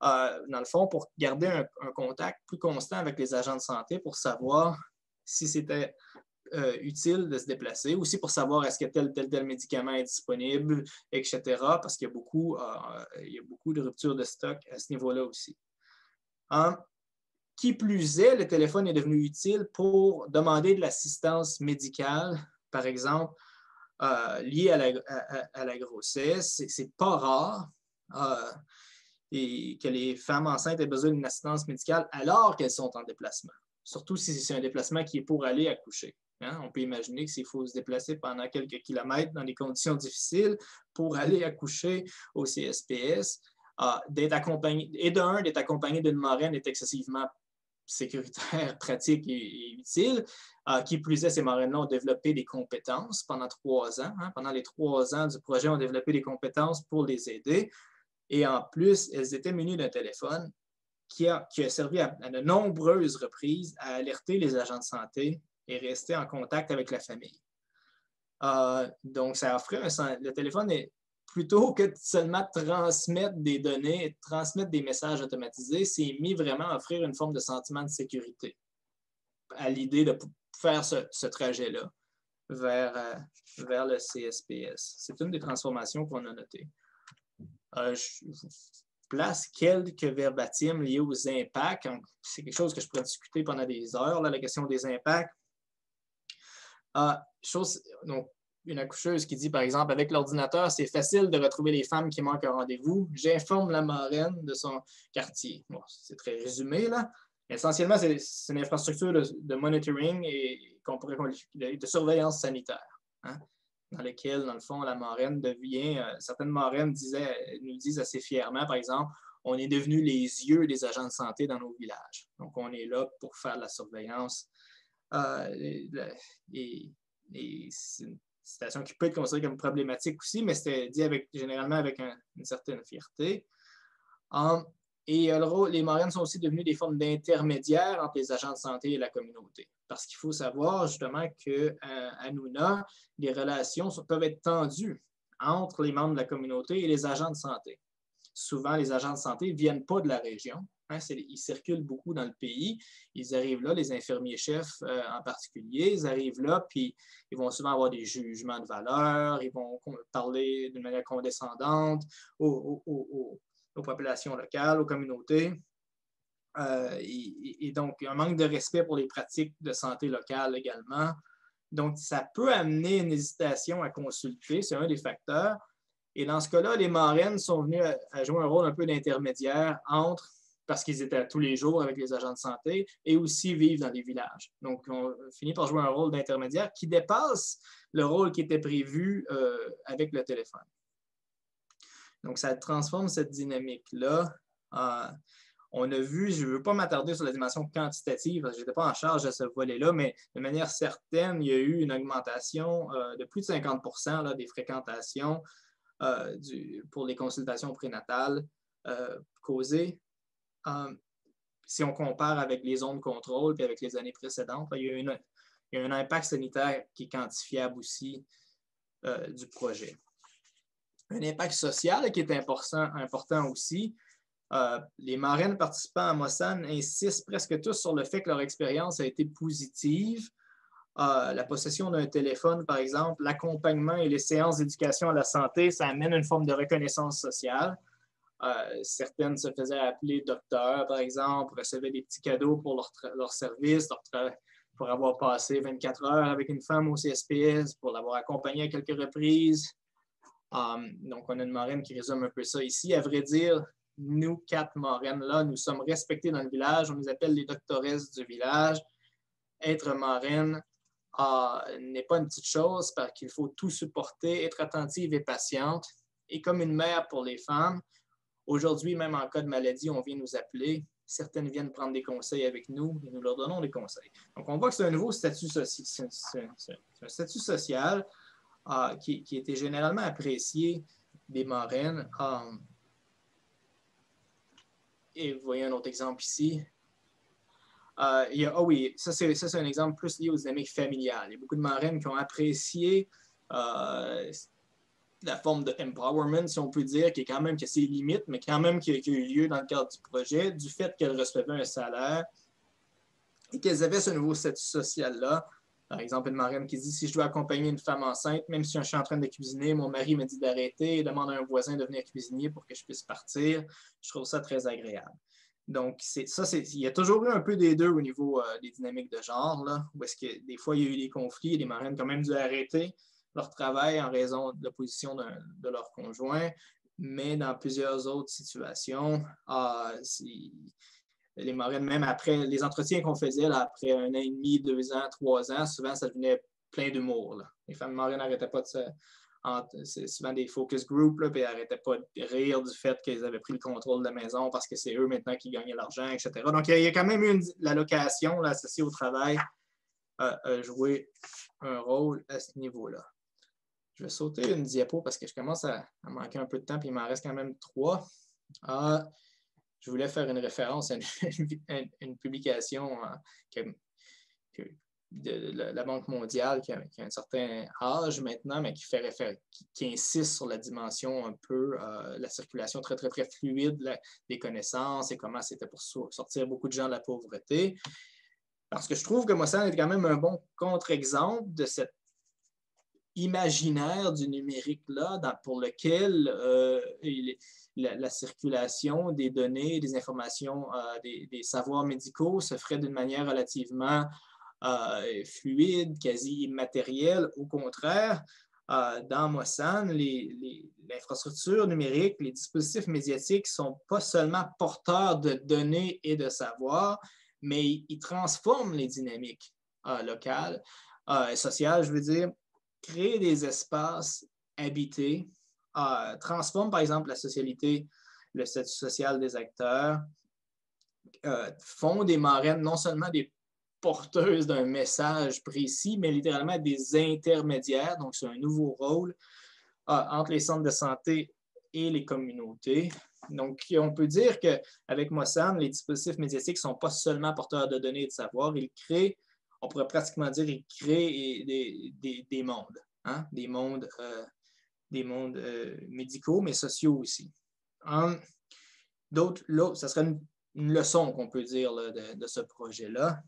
dans le fond, pour garder un contact plus constant avec les agents de santé pour savoir si c'était utile de se déplacer, aussi pour savoir est-ce que tel médicament est disponible, etc., parce qu'il y a beaucoup de ruptures de stock à ce niveau-là aussi. Qui plus est, le téléphone est devenu utile pour demander de l'assistance médicale, par exemple, liée à la grossesse. C'est pas rare et que les femmes enceintes aient besoin d'une assistance médicale alors qu'elles sont en déplacement, surtout si c'est un déplacement qui est pour aller accoucher. On peut imaginer que s'il faut se déplacer pendant quelques kilomètres dans des conditions difficiles pour aller accoucher au CSPS, d'être accompagné, et d'être accompagné d'une marraine est excessivement sécuritaire, pratique et utile. Qui plus est, ces marraines-là ont développé des compétences pendant 3 ans. Pendant les 3 ans du projet, ont développé des compétences pour les aider. Et en plus, elles étaient munies d'un téléphone qui a servi à de nombreuses reprises à alerter les agents de santé et rester en contact avec la famille. Donc, ça offrait le téléphone est plutôt que de seulement transmettre des données, transmettre des messages automatisés, c'est mis vraiment à offrir une forme de sentiment de sécurité à l'idée de faire ce trajet-là vers le CSPS. C'est une des transformations qu'on a notées. Je place quelques verbatims liés aux impacts. C'est quelque chose que je pourrais discuter pendant des heures, là, la question des impacts. Donc, une accoucheuse qui dit, par exemple, avec l'ordinateur, c'est facile de retrouver les femmes qui manquent un rendez-vous. J'informe la marraine de son quartier. Bon, c'est très résumé, là. Essentiellement, c'est une infrastructure de monitoring et qu'on pourrait qualifier de surveillance sanitaire, dans laquelle, dans le fond, la marraine devient... certaines marraines nous disent assez fièrement, par exemple, on est devenu les yeux des agents de santé dans nos villages. Donc, on est là pour faire de la surveillance. Et c'est une situation qui peut être considérée comme problématique aussi, mais c'était dit généralement avec une certaine fierté. Et les marraines sont aussi devenues des formes d'intermédiaires entre les agents de santé et la communauté. Parce qu'il faut savoir justement qu'à Nuna, les relations peuvent être tendues entre les membres de la communauté et les agents de santé. Souvent, les agents de santé ne viennent pas de la région. Ils circulent beaucoup dans le pays. Ils arrivent là, les infirmiers-chefs en particulier, ils arrivent là, puis ils vont souvent avoir des jugements de valeur, ils vont parler d'une manière condescendante aux populations locales, aux communautés. Et donc, un manque de respect pour les pratiques de santé locale également. Donc, ça peut amener une hésitation à consulter, c'est un des facteurs. Et dans ce cas-là, les marraines sont venues à jouer un rôle un peu d'intermédiaire entre, parce qu'ils étaient tous les jours avec les agents de santé, et aussi vivent dans les villages. Donc, on finit par jouer un rôle d'intermédiaire qui dépasse le rôle qui était prévu avec le téléphone. Donc, ça transforme cette dynamique-là. On a vu, je ne veux pas m'attarder sur la dimension quantitative, parce que je n'étais pas en charge de ce volet-là, mais de manière certaine, il y a eu une augmentation de plus de 50 % là, des fréquentations pour les consultations prénatales causées. Si on compare avec les zones de contrôle et avec les années précédentes, il y a un impact sanitaire qui est quantifiable aussi du projet. Un impact social qui est important aussi. Les marraines participants à Mosan insistent presque tous sur le fait que leur expérience a été positive. La possession d'un téléphone, par exemple, l'accompagnement et les séances d'éducation à la santé, ça amène une forme de reconnaissance sociale. Certaines se faisaient appeler docteur, par exemple, recevaient des petits cadeaux pour leur service, pour avoir passé 24 heures avec une femme au CSPS, pour l'avoir accompagnée à quelques reprises. Donc, on a une marraine qui résume un peu ça ici. À vrai dire, nous, 4 marraines-là, nous sommes respectées dans le village. On nous appelle les doctoresses du village. Être marraine n'est pas une petite chose parce qu'il faut tout supporter, être attentive et patiente. Et comme une mère pour les femmes, aujourd'hui, même en cas de maladie, on vient nous appeler. Certaines viennent prendre des conseils avec nous et nous leur donnons des conseils. Donc, on voit que c'est un nouveau statut social. C'est un statut social qui était généralement apprécié des marraines. Et vous voyez un autre exemple ici. Oui, ça c'est un exemple plus lié aux dynamiques familiales. Il y a beaucoup de marraines qui ont apprécié la forme de empowerment, si on peut dire, qui a ses limites, mais quand même qui a eu lieu dans le cadre du projet, du fait qu'elles recevaient un salaire et qu'elles avaient ce nouveau statut social-là. Par exemple, une marraine qui dit « Si je dois accompagner une femme enceinte, même si je suis en train de cuisiner, mon mari me dit d'arrêter et demande à un voisin de venir cuisiner pour que je puisse partir. » Je trouve ça très agréable. Donc, il y a toujours eu un peu des deux au niveau des dynamiques de genre, là, où est-ce que des fois, il y a eu des conflits et les marraines ont quand même dû arrêter leur travail en raison de l'opposition de leur conjoint. Mais dans plusieurs autres situations, les marraines, même après les entretiens qu'on faisait, là, après 1 an et demi, 2 ans, 3 ans, souvent, ça devenait plein d'humour. Les femmes marraines n'arrêtaient pas C'est souvent des focus groups, là, puis ils n'arrêtaient pas de rire du fait qu'ils avaient pris le contrôle de la maison parce que c'est eux maintenant qui gagnaient l'argent, etc. Donc, il y a quand même eu l'allocation associée au travail a joué un rôle à ce niveau-là. Je vais sauter une diapo parce que je commence à manquer un peu de temps, puis il m'en reste quand même 3. Je voulais faire une référence à une publication de la Banque mondiale qui a un certain âge maintenant, mais qui insiste sur la dimension un peu, la circulation très, très, très fluide des connaissances et comment c'était pour sortir beaucoup de gens de la pauvreté. Parce que je trouve que Mossad est quand même un bon contre-exemple de cet imaginaire du numérique-là, pour lequel la circulation des données, des informations, des savoirs médicaux se ferait d'une manière relativement fluide, quasi immatérielle. Au contraire, dans Mossad, l'infrastructure numérique, les dispositifs médiatiques ne sont pas seulement porteurs de données et de savoirs, mais ils transforment les dynamiques locales, sociales, je veux dire, créent des espaces habités, transforment par exemple la socialité, le statut social des acteurs, font des marraines non seulement des porteuses d'un message précis, mais littéralement des intermédiaires. Donc, c'est un nouveau rôle entre les centres de santé et les communautés. Donc, on peut dire qu'avec Mossad, les dispositifs médiatiques ne sont pas seulement porteurs de données et de savoir, ils créent, on pourrait pratiquement dire, ils créent des mondes, hein? Des mondes médicaux, mais sociaux aussi. Ça serait une leçon qu'on peut dire là, de ce projet-là.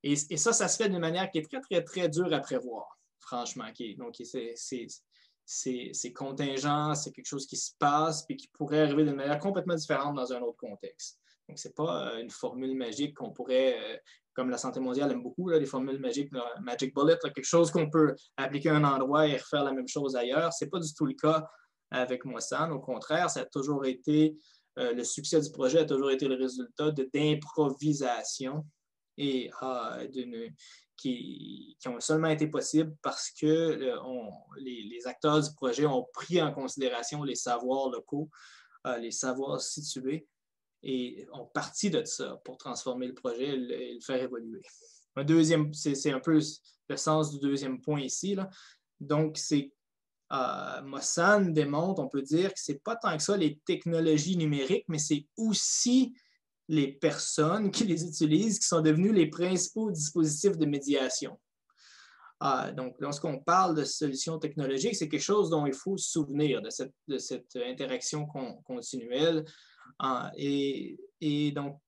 Et ça se fait d'une manière qui est très, très, très dure à prévoir, franchement. Donc, c'est contingent, c'est quelque chose qui se passe et qui pourrait arriver d'une manière complètement différente dans un autre contexte. Donc, ce n'est pas une formule magique qu'on pourrait, comme la santé mondiale aime beaucoup, là, les formules magiques, là, Magic Bullet, là, quelque chose qu'on peut appliquer à un endroit et refaire la même chose ailleurs. Ce n'est pas du tout le cas avec Mossad. Au contraire, ça a toujours été, le succès du projet a toujours été le résultat d'improvisation et qui ont seulement été possibles parce que les acteurs du projet ont pris en considération les savoirs locaux, les savoirs situés, et ont parti de ça pour transformer le projet et le faire évoluer. C'est un peu le sens du deuxième point ici, là. Donc, Mossad démontre, on peut dire que ce n'est pas tant que ça les technologies numériques, mais c'est aussi les personnes qui les utilisent qui sont devenus les principaux dispositifs de médiation. Donc, lorsqu'on parle de solutions technologiques, c'est quelque chose dont il faut se souvenir de cette interaction continuelle. Et donc,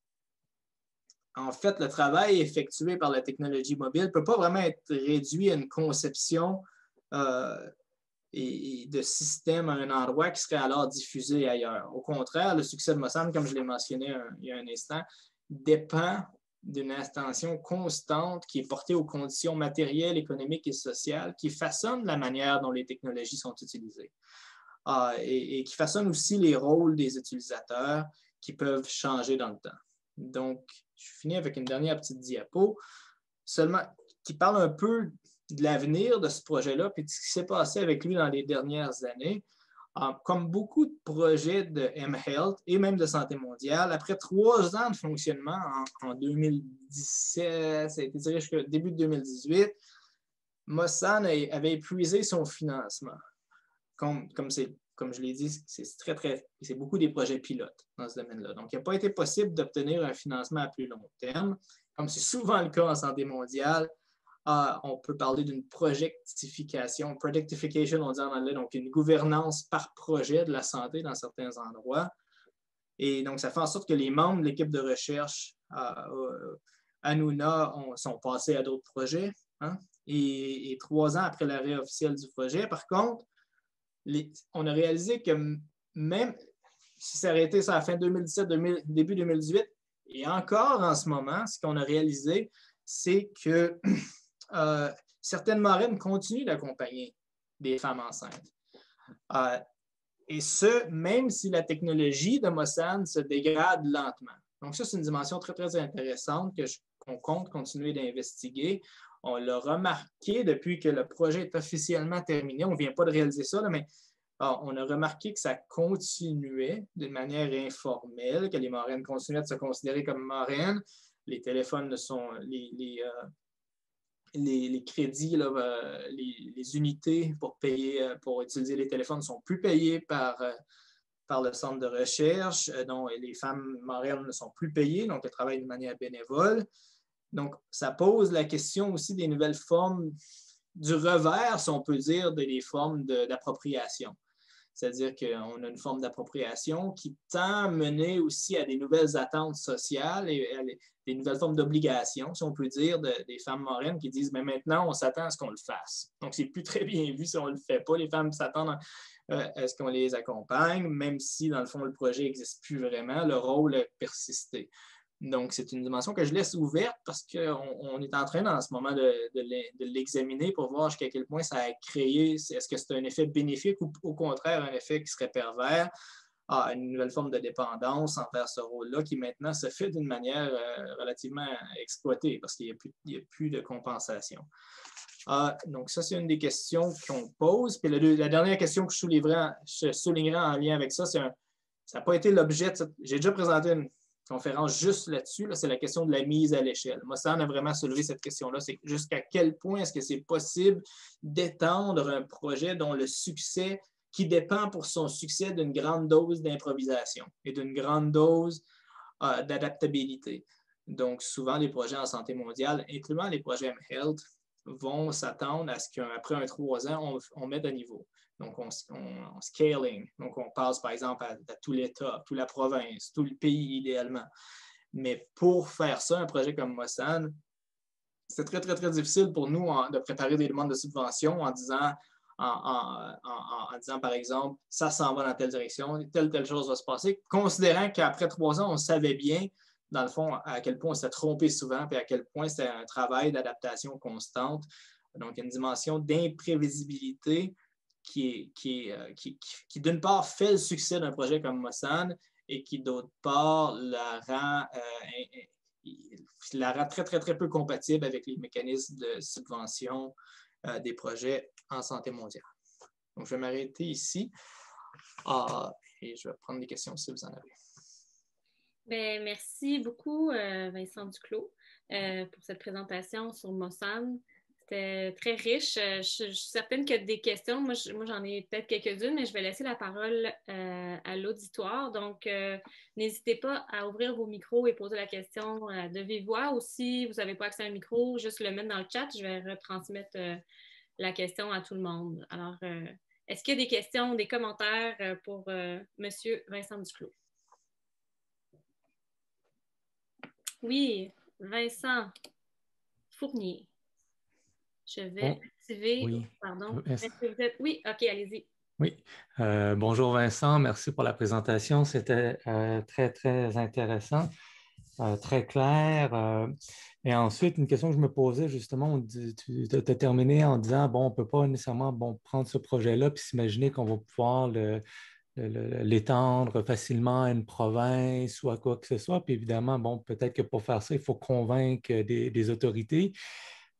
en fait, le travail effectué par la technologie mobile ne peut pas vraiment être réduit à une conception et de système à un endroit qui serait alors diffusé ailleurs. Au contraire, le succès de Mossad, comme je l'ai mentionné il y a un instant, dépend d'une attention constante qui est portée aux conditions matérielles, économiques et sociales qui façonnent la manière dont les technologies sont utilisées et qui façonnent aussi les rôles des utilisateurs qui peuvent changer dans le temps. Donc, je finis avec une dernière petite diapo, seulement qui parle un peu de l'avenir de ce projet-là, puis de ce qui s'est passé avec lui dans les dernières années. Comme beaucoup de projets de mHealth et même de Santé mondiale, après 3 ans de fonctionnement en 2017, ça a été tiré jusqu'au début de 2018, Mossad avait épuisé son financement. Comme je l'ai dit, c'est beaucoup des projets pilotes dans ce domaine-là. Donc, il n'a pas été possible d'obtenir un financement à plus long terme. Comme c'est souvent le cas en santé mondiale, on peut parler d'une projectification, on dit en anglais, donc une gouvernance par projet de la santé dans certains endroits. Et donc, ça fait en sorte que les membres de l'équipe de recherche Hanouna sont passés à d'autres projets. Hein? Et 3 ans après l'arrêt officiel du projet, par contre, on a réalisé que même si ça aurait été à la fin 2017, début 2018, et encore en ce moment, ce qu'on a réalisé, c'est que certaines marraines continuent d'accompagner des femmes enceintes. Et ce, même si la technologie de Mossad se dégrade lentement. Donc ça, c'est une dimension très, très intéressante qu'on compte continuer d'investiguer. On l'a remarqué depuis que le projet est officiellement terminé. On ne vient pas de réaliser ça, là, mais on a remarqué que ça continuait d'une manière informelle, que les marraines continuaient de se considérer comme marraines. Les téléphones sont, les crédits, là, les unités pour payer, pour utiliser les téléphones ne sont plus payées par le centre de recherche, dont les femmes marraines ne sont plus payées, donc elles travaillent de manière bénévole. Donc, ça pose la question aussi des nouvelles formes, du revers, si on peut dire, des formes d'appropriation. C'est-à-dire qu'on a une forme d'appropriation qui tend à mener aussi à des nouvelles attentes sociales et à des nouvelles formes d'obligation, si on peut dire, des femmes marraines qui disent mais maintenant, on s'attend à ce qu'on le fasse. Donc, c'est plus très bien vu si on ne le fait pas. Les femmes s'attendent à ce qu'on les accompagne, même si, dans le fond, le projet n'existe plus vraiment, le rôle a persisté. Donc, c'est une dimension que je laisse ouverte parce qu'on est en train, en ce moment, de l'examiner pour voir jusqu'à quel point ça a créé. Est-ce que c'est un effet bénéfique ou au contraire un effet qui serait pervers? Une nouvelle forme de dépendance envers ce rôle-là qui maintenant se fait d'une manière relativement exploitée parce qu'il n'y a plus de compensation. Donc, ça, c'est une des questions qu'on pose. Puis la dernière question que je soulignerai en lien avec ça, ça n'a pas été l'objet de cette... J'ai déjà présenté une conférence juste là-dessus, là, c'est la question de la mise à l'échelle. Moi, ça en a vraiment soulevé cette question-là, c'est jusqu'à quel point est-ce que c'est possible d'étendre un projet dont le succès, qui dépend pour son succès d'une grande dose d'improvisation et d'une grande dose d'adaptabilité. Donc, souvent, les projets en santé mondiale, incluant les projets mHealth, vont s'attendre à ce qu'après 3 ans, on mette à niveau. Donc, on scaling. Donc, on passe, par exemple, à tout l'État, toute la province, tout le pays, idéalement. Mais pour faire ça, un projet comme Mossan, c'est très, très, très difficile pour nous de préparer des demandes de subvention en disant, par exemple, ça s'en va dans telle direction, telle chose va se passer, considérant qu'après 3 ans, on savait bien, dans le fond, à quel point on s'est trompé souvent, puis à quel point c'était un travail d'adaptation constante. Donc, une dimension d'imprévisibilité qui d'une part, fait le succès d'un projet comme Mossan et qui, d'autre part, la rend très, très, très peu compatible avec les mécanismes de subvention des projets en santé mondiale. Donc, je vais m'arrêter ici et je vais prendre des questions si vous en avez. Bien, merci beaucoup, Vincent Duclos, pour cette présentation sur Mossan. C'était très riche. Je suis certaine qu'il y a des questions. Moi j'en ai peut-être quelques-unes, mais je vais laisser la parole à l'auditoire. Donc, n'hésitez pas à ouvrir vos micros et poser la question de vive voix. Ou si vous n'avez pas accès à un micro, juste le mettre dans le chat. Je vais retransmettre la question à tout le monde. Alors, est-ce qu'il y a des questions, des commentaires pour M. Vincent Duclos? Oui, Vincent Fournier. Je vais activer. Oui. Pardon. Est-ce que vous êtes... Oui, OK, allez-y. Oui. Bonjour Vincent, merci pour la présentation. C'était très, très intéressant, très clair. Et ensuite, une question que je me posais justement, tu as terminé en disant, bon, on ne peut pas nécessairement prendre ce projet-là puis s'imaginer qu'on va pouvoir l'étendre facilement à une province ou à quoi que ce soit. Puis évidemment, bon, peut-être que pour faire ça, il faut convaincre des autorités.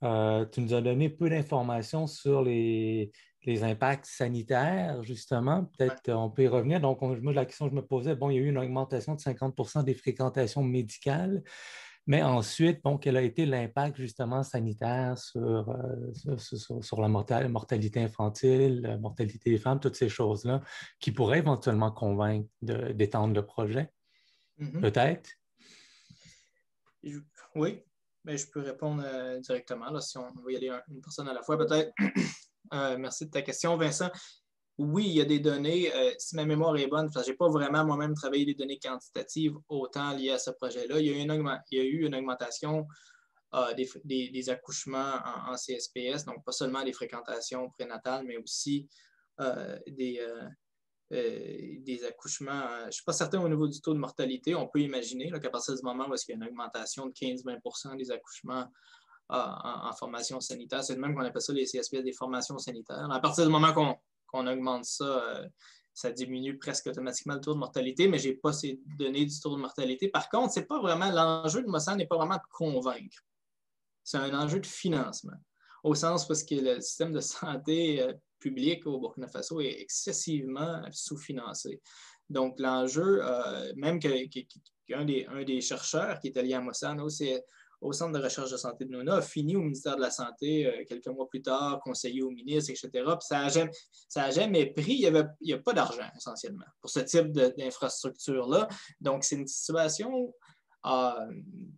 Tu nous as donné peu d'informations sur les impacts sanitaires, justement. Peut-être on peut y revenir. Donc, moi, la question que je me posais, bon, il y a eu une augmentation de 50% des fréquentations médicales, mais ensuite, bon, quel a été l'impact, justement, sanitaire sur la mortalité infantile, la mortalité des femmes, toutes ces choses-là, qui pourraient éventuellement convaincre d'étendre le projet? Peut-être? Oui. Mais je peux répondre directement, là, si on va y aller une personne à la fois, peut-être. Merci de ta question, Vincent. Oui, il y a des données, si ma mémoire est bonne, parce que je n'ai pas vraiment moi-même travaillé des données quantitatives autant liées à ce projet-là. Il y a eu une augmentation des accouchements en CSPS, donc pas seulement des fréquentations prénatales, mais aussi des accouchements. Je ne suis pas certain au niveau du taux de mortalité. On peut imaginer qu'à partir du moment où il y a une augmentation de 15-20% des accouchements en formation sanitaire, c'est de même qu'on appelle ça les CSPS des formations sanitaires. À partir du moment qu'on augmente ça, ça diminue presque automatiquement le taux de mortalité, mais je n'ai pas ces données du taux de mortalité. Par contre, c'est pas vraiment l'enjeu de Mossan n'est pas vraiment de convaincre. c'est un enjeu de financement. Au sens parce que le système de santé public au Burkina Faso est excessivement sous-financé. Donc, l'enjeu, même qu'un des chercheurs qui était lié à Mossano, c'est au Centre de recherche de santé de Nouna, a fini au ministère de la Santé quelques mois plus tard, conseiller au ministre, etc. Puis ça n'a jamais pris, il n'y a pas d'argent essentiellement pour ce type d'infrastructure-là. Donc, c'est une situation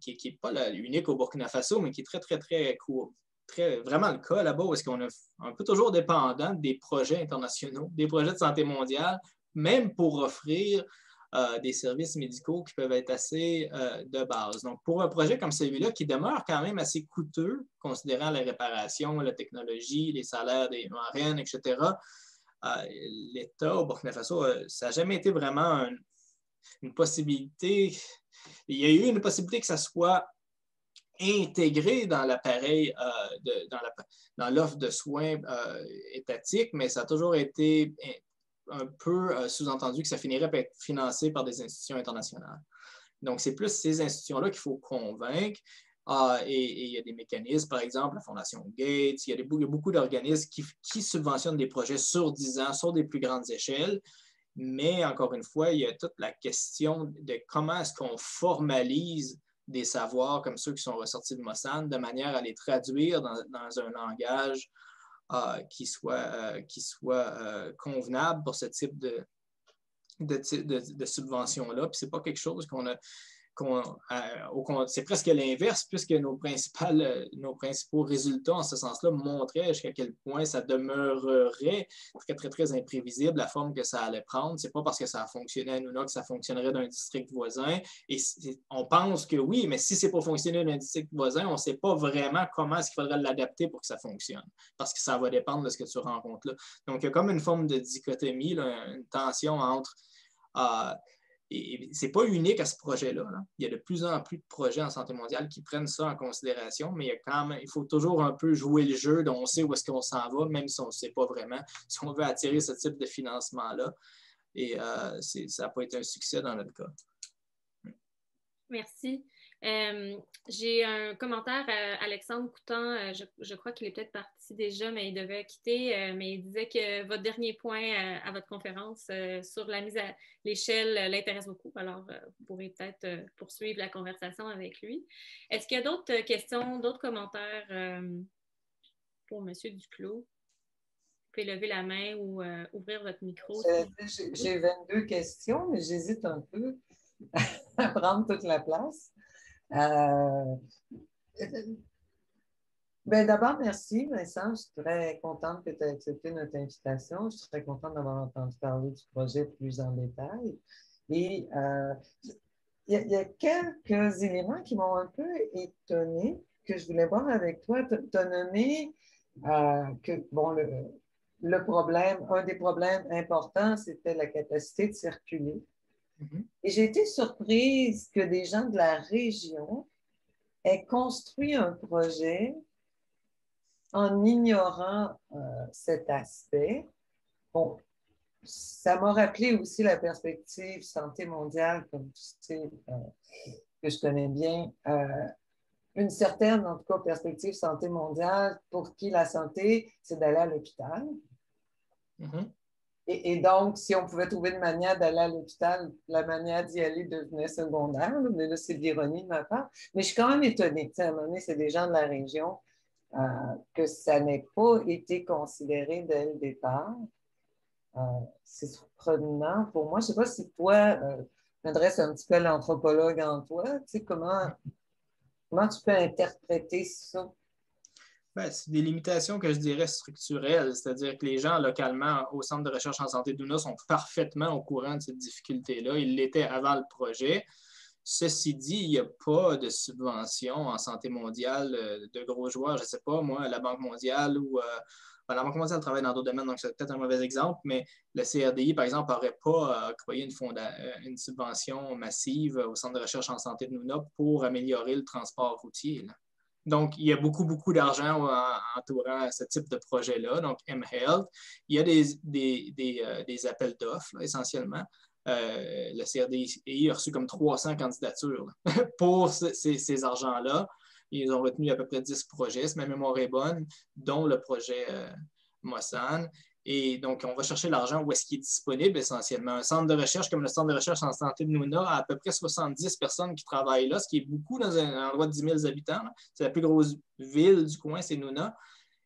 qui n'est pas unique au Burkina Faso, mais qui est très, très, très courte. Vraiment le cas là-bas où est-ce qu'on est un peu toujours dépendant des projets internationaux, des projets de santé mondiale, même pour offrir des services médicaux qui peuvent être assez de base. Donc, pour un projet comme celui-là, qui demeure quand même assez coûteux, considérant la réparation, la technologie, les salaires des marraines, etc., l'État au Burkina Faso, ça n'a jamais été vraiment une possibilité. Il y a eu une possibilité que ça soit intégré dans l'appareil, dans l'offre de soins étatique, mais ça a toujours été un peu sous-entendu que ça finirait par être financé par des institutions internationales. Donc, c'est plus ces institutions-là qu'il faut convaincre. Et il y a des mécanismes, par exemple, la Fondation Gates, il y a beaucoup d'organismes qui subventionnent des projets sur 10 ans, sur des plus grandes échelles. Mais encore une fois, il y a toute la question de comment est-ce qu'on formalise des savoirs comme ceux qui sont ressortis de Mossane de manière à les traduire dans un langage qui soit convenable pour ce type de subvention-là. Puis ce n'est pas quelque chose c'est presque l'inverse, puisque nos principaux résultats en ce sens-là montraient jusqu'à quel point ça demeurerait très, très, très imprévisible la forme que ça allait prendre. Ce n'est pas parce que ça a fonctionné à Nouna que ça fonctionnerait dans un district voisin. Et on pense que oui, mais si c'est pour fonctionner dans un district voisin, on ne sait pas vraiment comment est-ce qu'il faudrait l'adapter pour que ça fonctionne, parce que ça va dépendre de ce que tu rencontres là. Donc, il y a comme une forme de dichotomie, là, une tension entre... Et ce n'est pas unique à ce projet-là. Là. Il y a de plus en plus de projets en santé mondiale qui prennent ça en considération, mais il faut toujours un peu jouer le jeu dont on sait où est-ce qu'on s'en va, même si on ne sait pas vraiment, si on veut attirer ce type de financement-là. Et ça n'a pas été un succès dans notre cas. Merci. J'ai un commentaire à Alexandre Coutan. Je crois qu'il est peut-être parti déjà, mais il devait quitter. Mais il disait que votre dernier point à votre conférence sur la mise à l'échelle l'intéresse beaucoup. Alors, vous pourrez peut-être poursuivre la conversation avec lui. Est-ce qu'il y a d'autres questions, d'autres commentaires pour M. Duclos? Vous pouvez lever la main ou ouvrir votre micro. J'ai 22 questions, mais j'hésite un peu à prendre toute la place. D'abord, merci, Vincent. Je suis très contente que tu aies accepté notre invitation. Je suis très contente d'avoir entendu parler du projet plus en détail. Et il y a quelques éléments qui m'ont un peu étonnée que je voulais voir avec toi. Tu as nommé que, bon, le problème, un des problèmes importants, c'était la capacité de circuler. Et j'ai été surprise que des gens de la région aient construit un projet en ignorant cet aspect. Bon, ça m'a rappelé aussi la perspective santé mondiale, comme tu sais, que je connais bien. Une certaine, en tout cas, perspective santé mondiale pour qui la santé, c'est d'aller à l'hôpital. Et donc, si on pouvait trouver une manière d'aller à l'hôpital, la manière d'y aller devenait secondaire. Mais là, c'est de l'ironie de ma part. Mais je suis quand même étonnée. À un moment donné, c'est des gens de la région que ça n'ait pas été considéré dès le départ. C'est surprenant pour moi. Je ne sais pas si toi, je m'adresse un petit peu à l'anthropologue en toi. Tu sais, comment tu peux interpréter ça? Ben, c'est des limitations que je dirais structurelles, c'est-à-dire que les gens localement au Centre de recherche en santé d'Ouna sont parfaitement au courant de cette difficulté-là. Ils l'étaient avant le projet. Ceci dit, il n'y a pas de subvention en santé mondiale de gros joueurs. Je ne sais pas, moi, la Banque mondiale ou... la Banque mondiale travaille dans d'autres domaines, donc c'est peut-être un mauvais exemple, mais le CRDI, par exemple, n'aurait pas octroyé une subvention massive au Centre de recherche en santé de Nouna pour améliorer le transport routier. Là. Donc, il y a beaucoup, beaucoup d'argent entourant ce type de projet-là. Donc, mHealth, il y a des appels d'offres, essentiellement. Le CRDI a reçu comme 300 candidatures pour ces argents-là. Ils ont retenu à peu près 10 projets, si ma mémoire est bonne, dont le projet Mossan. Et donc, on va chercher l'argent où est-ce qu'il est disponible essentiellement. Un centre de recherche comme le centre de recherche en santé de Nuna a à peu près 70 personnes qui travaillent là, ce qui est beaucoup dans un endroit de 10 000 habitants. C'est la plus grosse ville du coin, c'est Nuna.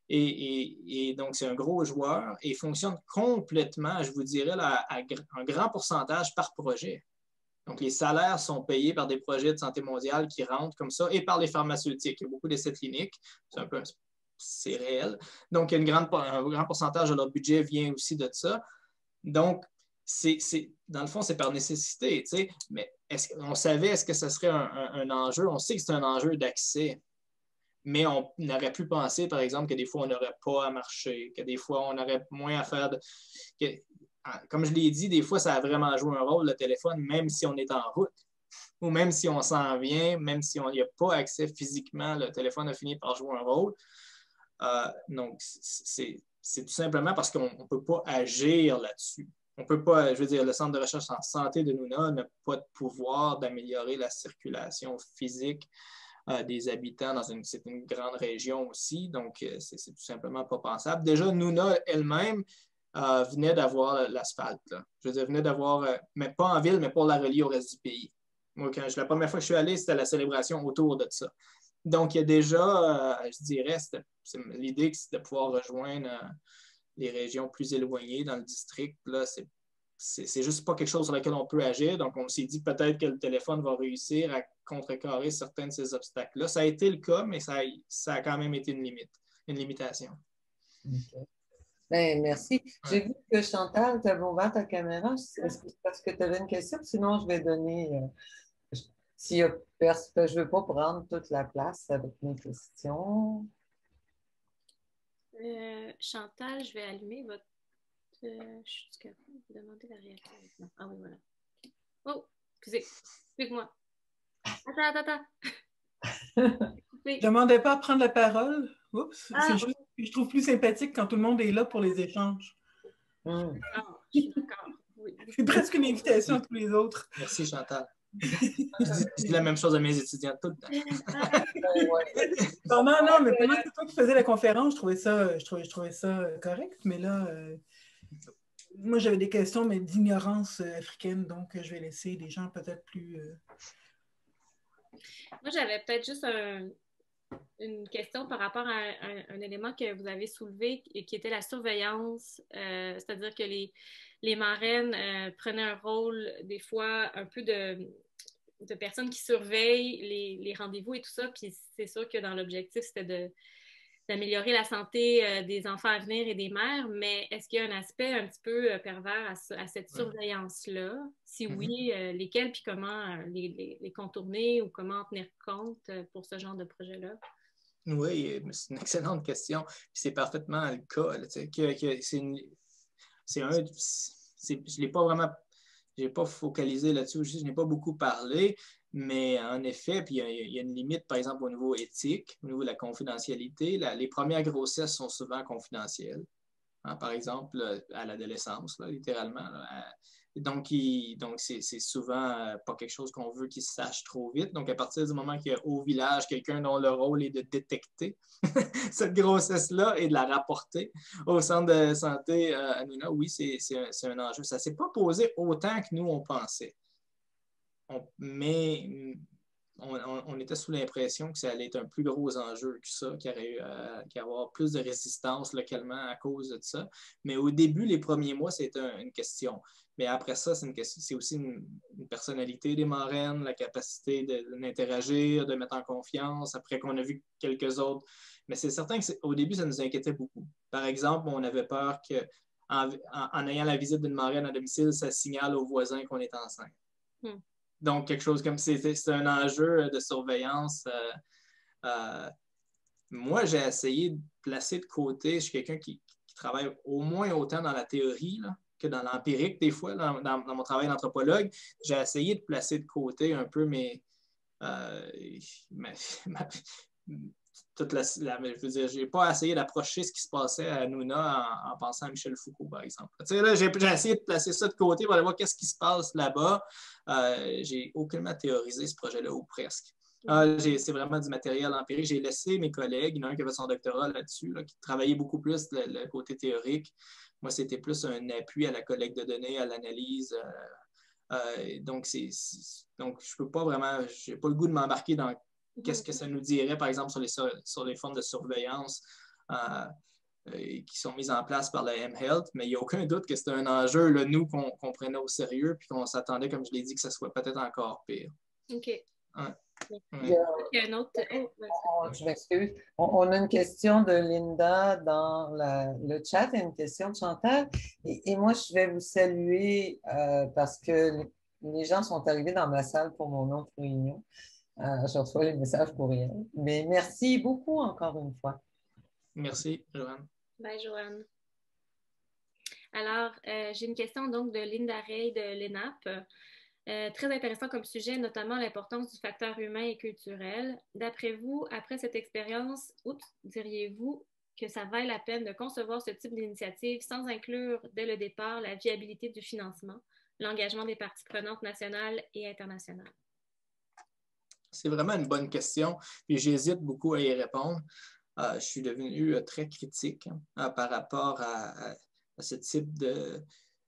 Et donc, c'est un gros joueur et fonctionne complètement, je vous dirais, là, un grand pourcentage par projet. Donc, les salaires sont payés par des projets de santé mondiale qui rentrent comme ça et par les pharmaceutiques. Il y a beaucoup d'essais cliniques. C'est réel. Donc, un grand pourcentage de leur budget vient aussi de ça. Donc, dans le fond, c'est par nécessité. Mais on savait, est-ce que ce serait un enjeu? On sait que c'est un enjeu d'accès. Mais on aurait pu penser, par exemple, que des fois, on n'aurait pas à marcher, que des fois, on aurait moins à faire comme je l'ai dit, des fois, ça a vraiment joué un rôle, le téléphone, même si on est en route, ou même si on s'en vient, même si on n'y a pas accès physiquement, le téléphone a fini par jouer un rôle. Donc, c'est tout simplement parce qu'on ne peut pas agir là-dessus. On peut pas, je veux dire, le Centre de recherche en santé de Nuna n'a pas de pouvoir d'améliorer la circulation physique des habitants c'est une grande région aussi, donc c'est tout simplement pas pensable. Déjà, Nuna elle-même venait d'avoir l'asphalte. Je veux dire, venait d'avoir, mais pas en ville, mais pour la relier au reste du pays. Moi, la première fois que je suis allé, c'était la célébration autour de ça. Donc, il y a déjà, je dirais, l'idée de pouvoir rejoindre les régions plus éloignées dans le district. Là, c'est juste pas quelque chose sur lequel on peut agir. Donc, on s'est dit peut-être que le téléphone va réussir à contrecarrer certains de ces obstacles-là. Ça a été le cas, mais ça a quand même été une limitation. Okay. Ben, merci. J'ai vu que Chantal, tu avais ouvert ta caméra. Est-ce que c'est parce que tu avais une question? Sinon, je vais donner... s'il y a je ne veux pas prendre toute la place avec mes questions. Chantal, je vais allumer votre... je suis capable de vous demander la réaction maintenant. Ah oui, voilà. Oh, excusez-moi. Attends. Je ne demandais pas à prendre la parole. Oups, c'est juste que je trouve plus sympathique quand tout le monde est là pour les échanges. Je suis d'accord. Oui. C'est presque une invitation à tous les autres. Merci, Chantal. Je dis la même chose à mes étudiants tout le temps. Non, mais pendant que c'est toi qui faisais la conférence, je trouvais ça correct, mais là, moi, j'avais des questions, mais d'ignorance africaine, donc je vais laisser des gens peut-être plus... Moi, j'avais peut-être juste une question par rapport à un élément que vous avez soulevé et qui était la surveillance, c'est-à-dire que les marraines prenaient un rôle des fois un peu de personnes qui surveillent les rendez-vous et tout ça, puis c'est sûr que dans l'objectif, c'était d'améliorer la santé des enfants à venir et des mères, mais est-ce qu'il y a un aspect un petit peu pervers à cette surveillance-là? Si oui, lesquels, puis comment les contourner ou comment en tenir compte pour ce genre de projet-là? Oui, c'est une excellente question. C'est parfaitement le cas. Je l'ai pas vraiment... Je n'ai pas focalisé là-dessus, je n'ai pas beaucoup parlé, mais en effet, puis il y a une limite, par exemple, au niveau éthique, au niveau de la confidentialité. Les premières grossesses sont souvent confidentielles. Hein, par exemple, à l'adolescence, littéralement. Donc, c'est souvent pas quelque chose qu'on veut qu'ils se sache trop vite. Donc, à partir du moment qu'il y a au village quelqu'un dont le rôle est de détecter cette grossesse-là et de la rapporter au centre de santé à Nuna, oui, c'est un enjeu. Ça ne s'est pas posé autant que nous, on pensait. Mais on était sous l'impression que ça allait être un plus gros enjeu que ça, qu'il y allait avoir plus de résistance localement à cause de ça. Mais au début, les premiers mois, c'était une question. Mais après ça, c'est aussi une personnalité des marraines, la capacité d'interagir, de mettre en confiance, après qu'on a vu quelques autres. Mais c'est certain qu'au début, ça nous inquiétait beaucoup. Par exemple, on avait peur qu'en ayant la visite d'une marraine à domicile, ça signale aux voisins qu'on est enceinte. Donc, quelque chose comme c'est un enjeu de surveillance. Moi, j'ai essayé de placer de côté, je suis quelqu'un qui travaille au moins autant dans la théorie là, que dans l'empirique, des fois, dans mon travail d'anthropologue. J'ai essayé de placer de côté un peu je veux dire, j'ai pas essayé d'approcher ce qui se passait à Nuna en pensant à Michel Foucault, par exemple. Tu sais, là, j'ai essayé de placer ça de côté pour aller voir qu'est-ce qui se passe là-bas. J'ai aucunement théorisé ce projet-là, ou presque. C'est vraiment du matériel empirique. J'ai laissé mes collègues, il y en a un qui avait son doctorat là-dessus, là, qui travaillait beaucoup plus le côté théorique. Moi, c'était plus un appui à la collecte de données, à l'analyse. Donc, donc, je peux pas vraiment, j'ai pas le goût de m'embarquer dans qu'est-ce que ça nous dirait, par exemple, sur les formes de surveillance qui sont mises en place par la mHealth, mais il n'y a aucun doute que c'était un enjeu, là, nous, qu'on prenait au sérieux, puis qu'on s'attendait, comme je l'ai dit, que ça soit peut-être encore pire. OK. Ouais. Il y a- Il y a un autre. je m'excuse. On a une question de Linda dans le chat et une question de Chantal. Et moi, je vais vous saluer parce que les gens sont arrivés dans ma salle pour mon autre réunion. Je reçois les messages courriels. Mais merci beaucoup encore une fois. Merci, Joanne. Bye, Joanne. Alors, j'ai une question donc de Linda Ray de l'ENAP. Très intéressant comme sujet, notamment l'importance du facteur humain et culturel. D'après vous, après cette expérience, diriez-vous que ça vaille la peine de concevoir ce type d'initiative sans inclure dès le départ la viabilité du financement, l'engagement des parties prenantes nationales et internationales? C'est vraiment une bonne question, puis j'hésite beaucoup à y répondre. Je suis devenu très critique par rapport à ce type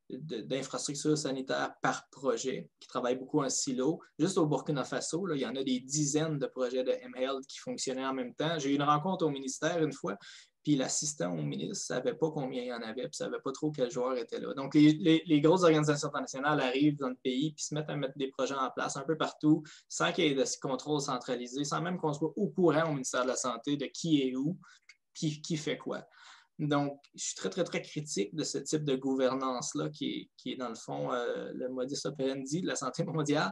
d'infrastructures sanitaires par projet, qui travaillent beaucoup en silo. Juste au Burkina Faso, là, il y en a des dizaines de projets de mHealth qui fonctionnaient en même temps. J'ai eu une rencontre au ministère une fois, puis l'assistant au ministre ne savait pas combien il y en avait, puis ne savait pas trop quel joueur était là. Donc, les grosses organisations internationales arrivent dans le pays, puis se mettent à mettre des projets en place un peu partout, sans qu'il y ait de contrôle centralisé, sans même qu'on soit au courant au ministère de la Santé de qui est où, qui fait quoi. Donc, je suis très, très, très critique de ce type de gouvernance-là qui est dans le fond le modus operandi de la santé mondiale.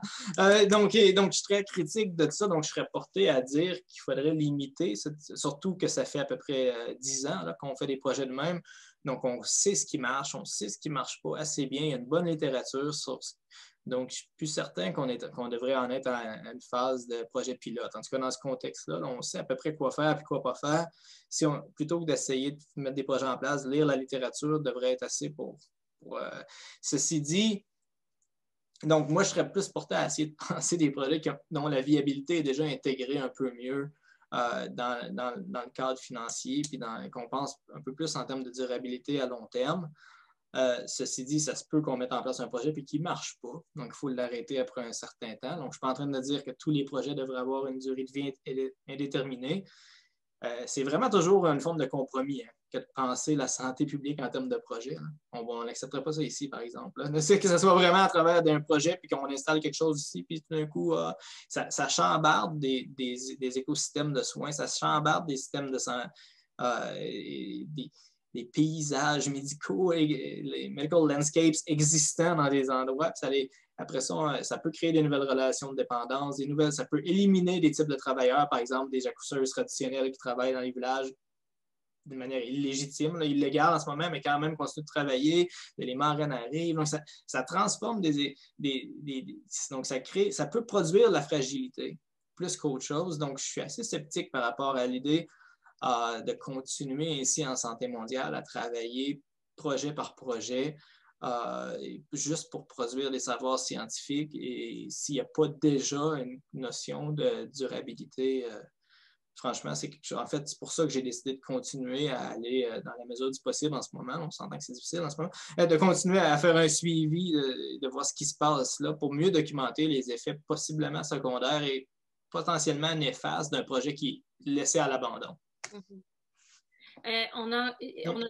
Donc, je suis très critique de ça. Donc, je serais porté à dire qu'il faudrait limiter, surtout que ça fait à peu près 10 ans qu'on fait des projets de même. Donc, on sait ce qui marche, on sait ce qui ne marche pas assez bien. Il y a une bonne littérature sur ce. Donc, je suis plus certain qu'on devrait en être à une phase de projet pilote. En tout cas, dans ce contexte-là, on sait à peu près quoi faire et quoi pas faire. Plutôt que d'essayer de mettre des projets en place, lire la littérature devrait être assez pour ceci dit, donc moi, je serais plus porté à essayer de penser des projets dont la viabilité est déjà intégrée un peu mieux dans le cadre financier, puis qu'on pense un peu plus en termes de durabilité à long terme. Ceci dit, ça se peut qu'on mette en place un projet puis qu'il ne marche pas. Donc, il faut l'arrêter après un certain temps. Donc, je ne suis pas en train de dire que tous les projets devraient avoir une durée de vie indéterminée. C'est vraiment toujours une forme de compromis que de penser la santé publique en termes de projet. On n'accepterait pas ça ici, par exemple. C'est que ce soit vraiment à travers d'un projet puis qu'on installe quelque chose ici, puis tout d'un coup, ça chambarde des écosystèmes de soins, ça chambarde des systèmes de santé, des paysages médicaux, les medical landscapes existants dans des endroits. Après ça, ça peut créer des nouvelles relations de dépendance, ça peut éliminer des types de travailleurs, par exemple des accoucheuses traditionnelles qui travaillent dans les villages de manière illégitime, illégale en ce moment, mais quand même continuent de travailler, les marraines arrivent. Donc, ça transforme donc, ça peut produire de la fragilité plus qu'autre chose. Donc, je suis assez sceptique par rapport à l'idée de continuer ici en santé mondiale à travailler projet par projet juste pour produire des savoirs scientifiques et s'il n'y a pas déjà une notion de durabilité. Franchement, c'est pour ça que j'ai décidé de continuer à aller dans la mesure du possible en ce moment. On s'entend que c'est difficile en ce moment. De continuer à faire un suivi, de voir ce qui se passe là pour mieux documenter les effets possiblement secondaires et potentiellement néfastes d'un projet qui est laissé à l'abandon. On a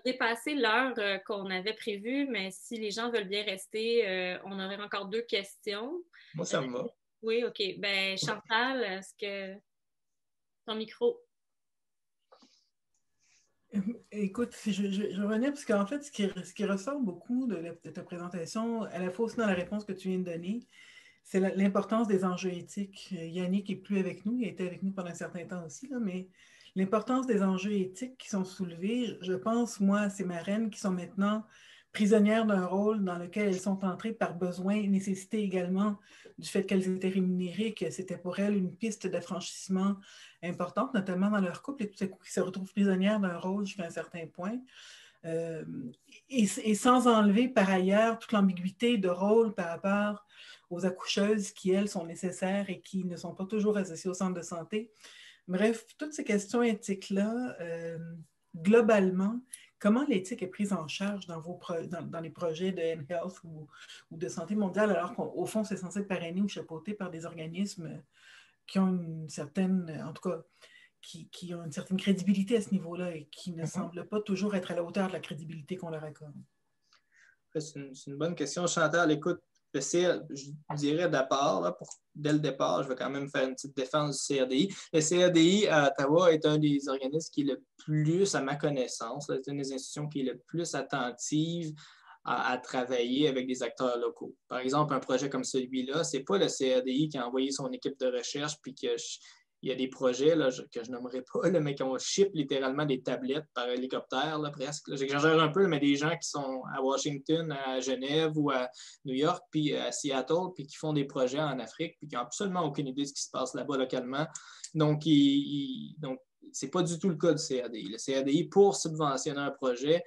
dépassé l'heure qu'on avait prévue, mais si les gens veulent bien rester, on aurait encore 2 questions. Moi, ça me va. Oui, OK. Ben, Chantal, est-ce que ton micro? Écoute, je revenais parce qu'en fait, ce qui ressort beaucoup de ta présentation, à la fois aussi dans la réponse que tu viens de donner, c'est l'importance des enjeux éthiques. Yannick n'est plus avec nous, il a été avec nous pendant un certain temps aussi, là, mais l'importance des enjeux éthiques qui sont soulevés, je pense, moi, ces marraines qui sont maintenant prisonnières d'un rôle dans lequel elles sont entrées par besoin et nécessité également du fait qu'elles étaient rémunérées, que c'était pour elles une piste d'affranchissement importante, notamment dans leur couple, et tout à coup, qui se retrouvent prisonnières d'un rôle jusqu'à un certain point. et sans enlever par ailleurs toute l'ambiguïté de rôle par rapport aux accoucheuses qui, elles, sont nécessaires et qui ne sont pas toujours associées au centre de santé. Bref, toutes ces questions éthiques-là, globalement, comment l'éthique est prise en charge dans les projets de mHealth ou de santé mondiale, alors qu'au fond, c'est censé être parrainé ou chapeauté par des organismes qui ont une certaine, en tout cas, qui ont une certaine crédibilité à ce niveau-là et qui ne semblent pas toujours être à la hauteur de la crédibilité qu'on leur accorde? C'est une bonne question, Chantal. Écoute, je dirais d'abord, dès le départ, je vais quand même faire une petite défense du CRDI. Le CRDI à Ottawa est un des organismes qui est le plus, à ma connaissance, c'est une des institutions qui est le plus attentive à travailler avec des acteurs locaux. Par exemple, un projet comme celui-là, ce n'est pas le CRDI qui a envoyé son équipe de recherche puis il y a des projets là, que je nommerai pas, là, mais qui ont ship littéralement des tablettes par hélicoptère, là, presque. J'exagère un peu, mais des gens qui sont à Washington, à Genève ou à New York, puis à Seattle, puis qui font des projets en Afrique, puis qui n'ont absolument aucune idée de ce qui se passe là-bas localement. Donc, ce n'est pas du tout le cas du CRDI. Le CRDI, pour subventionner un projet,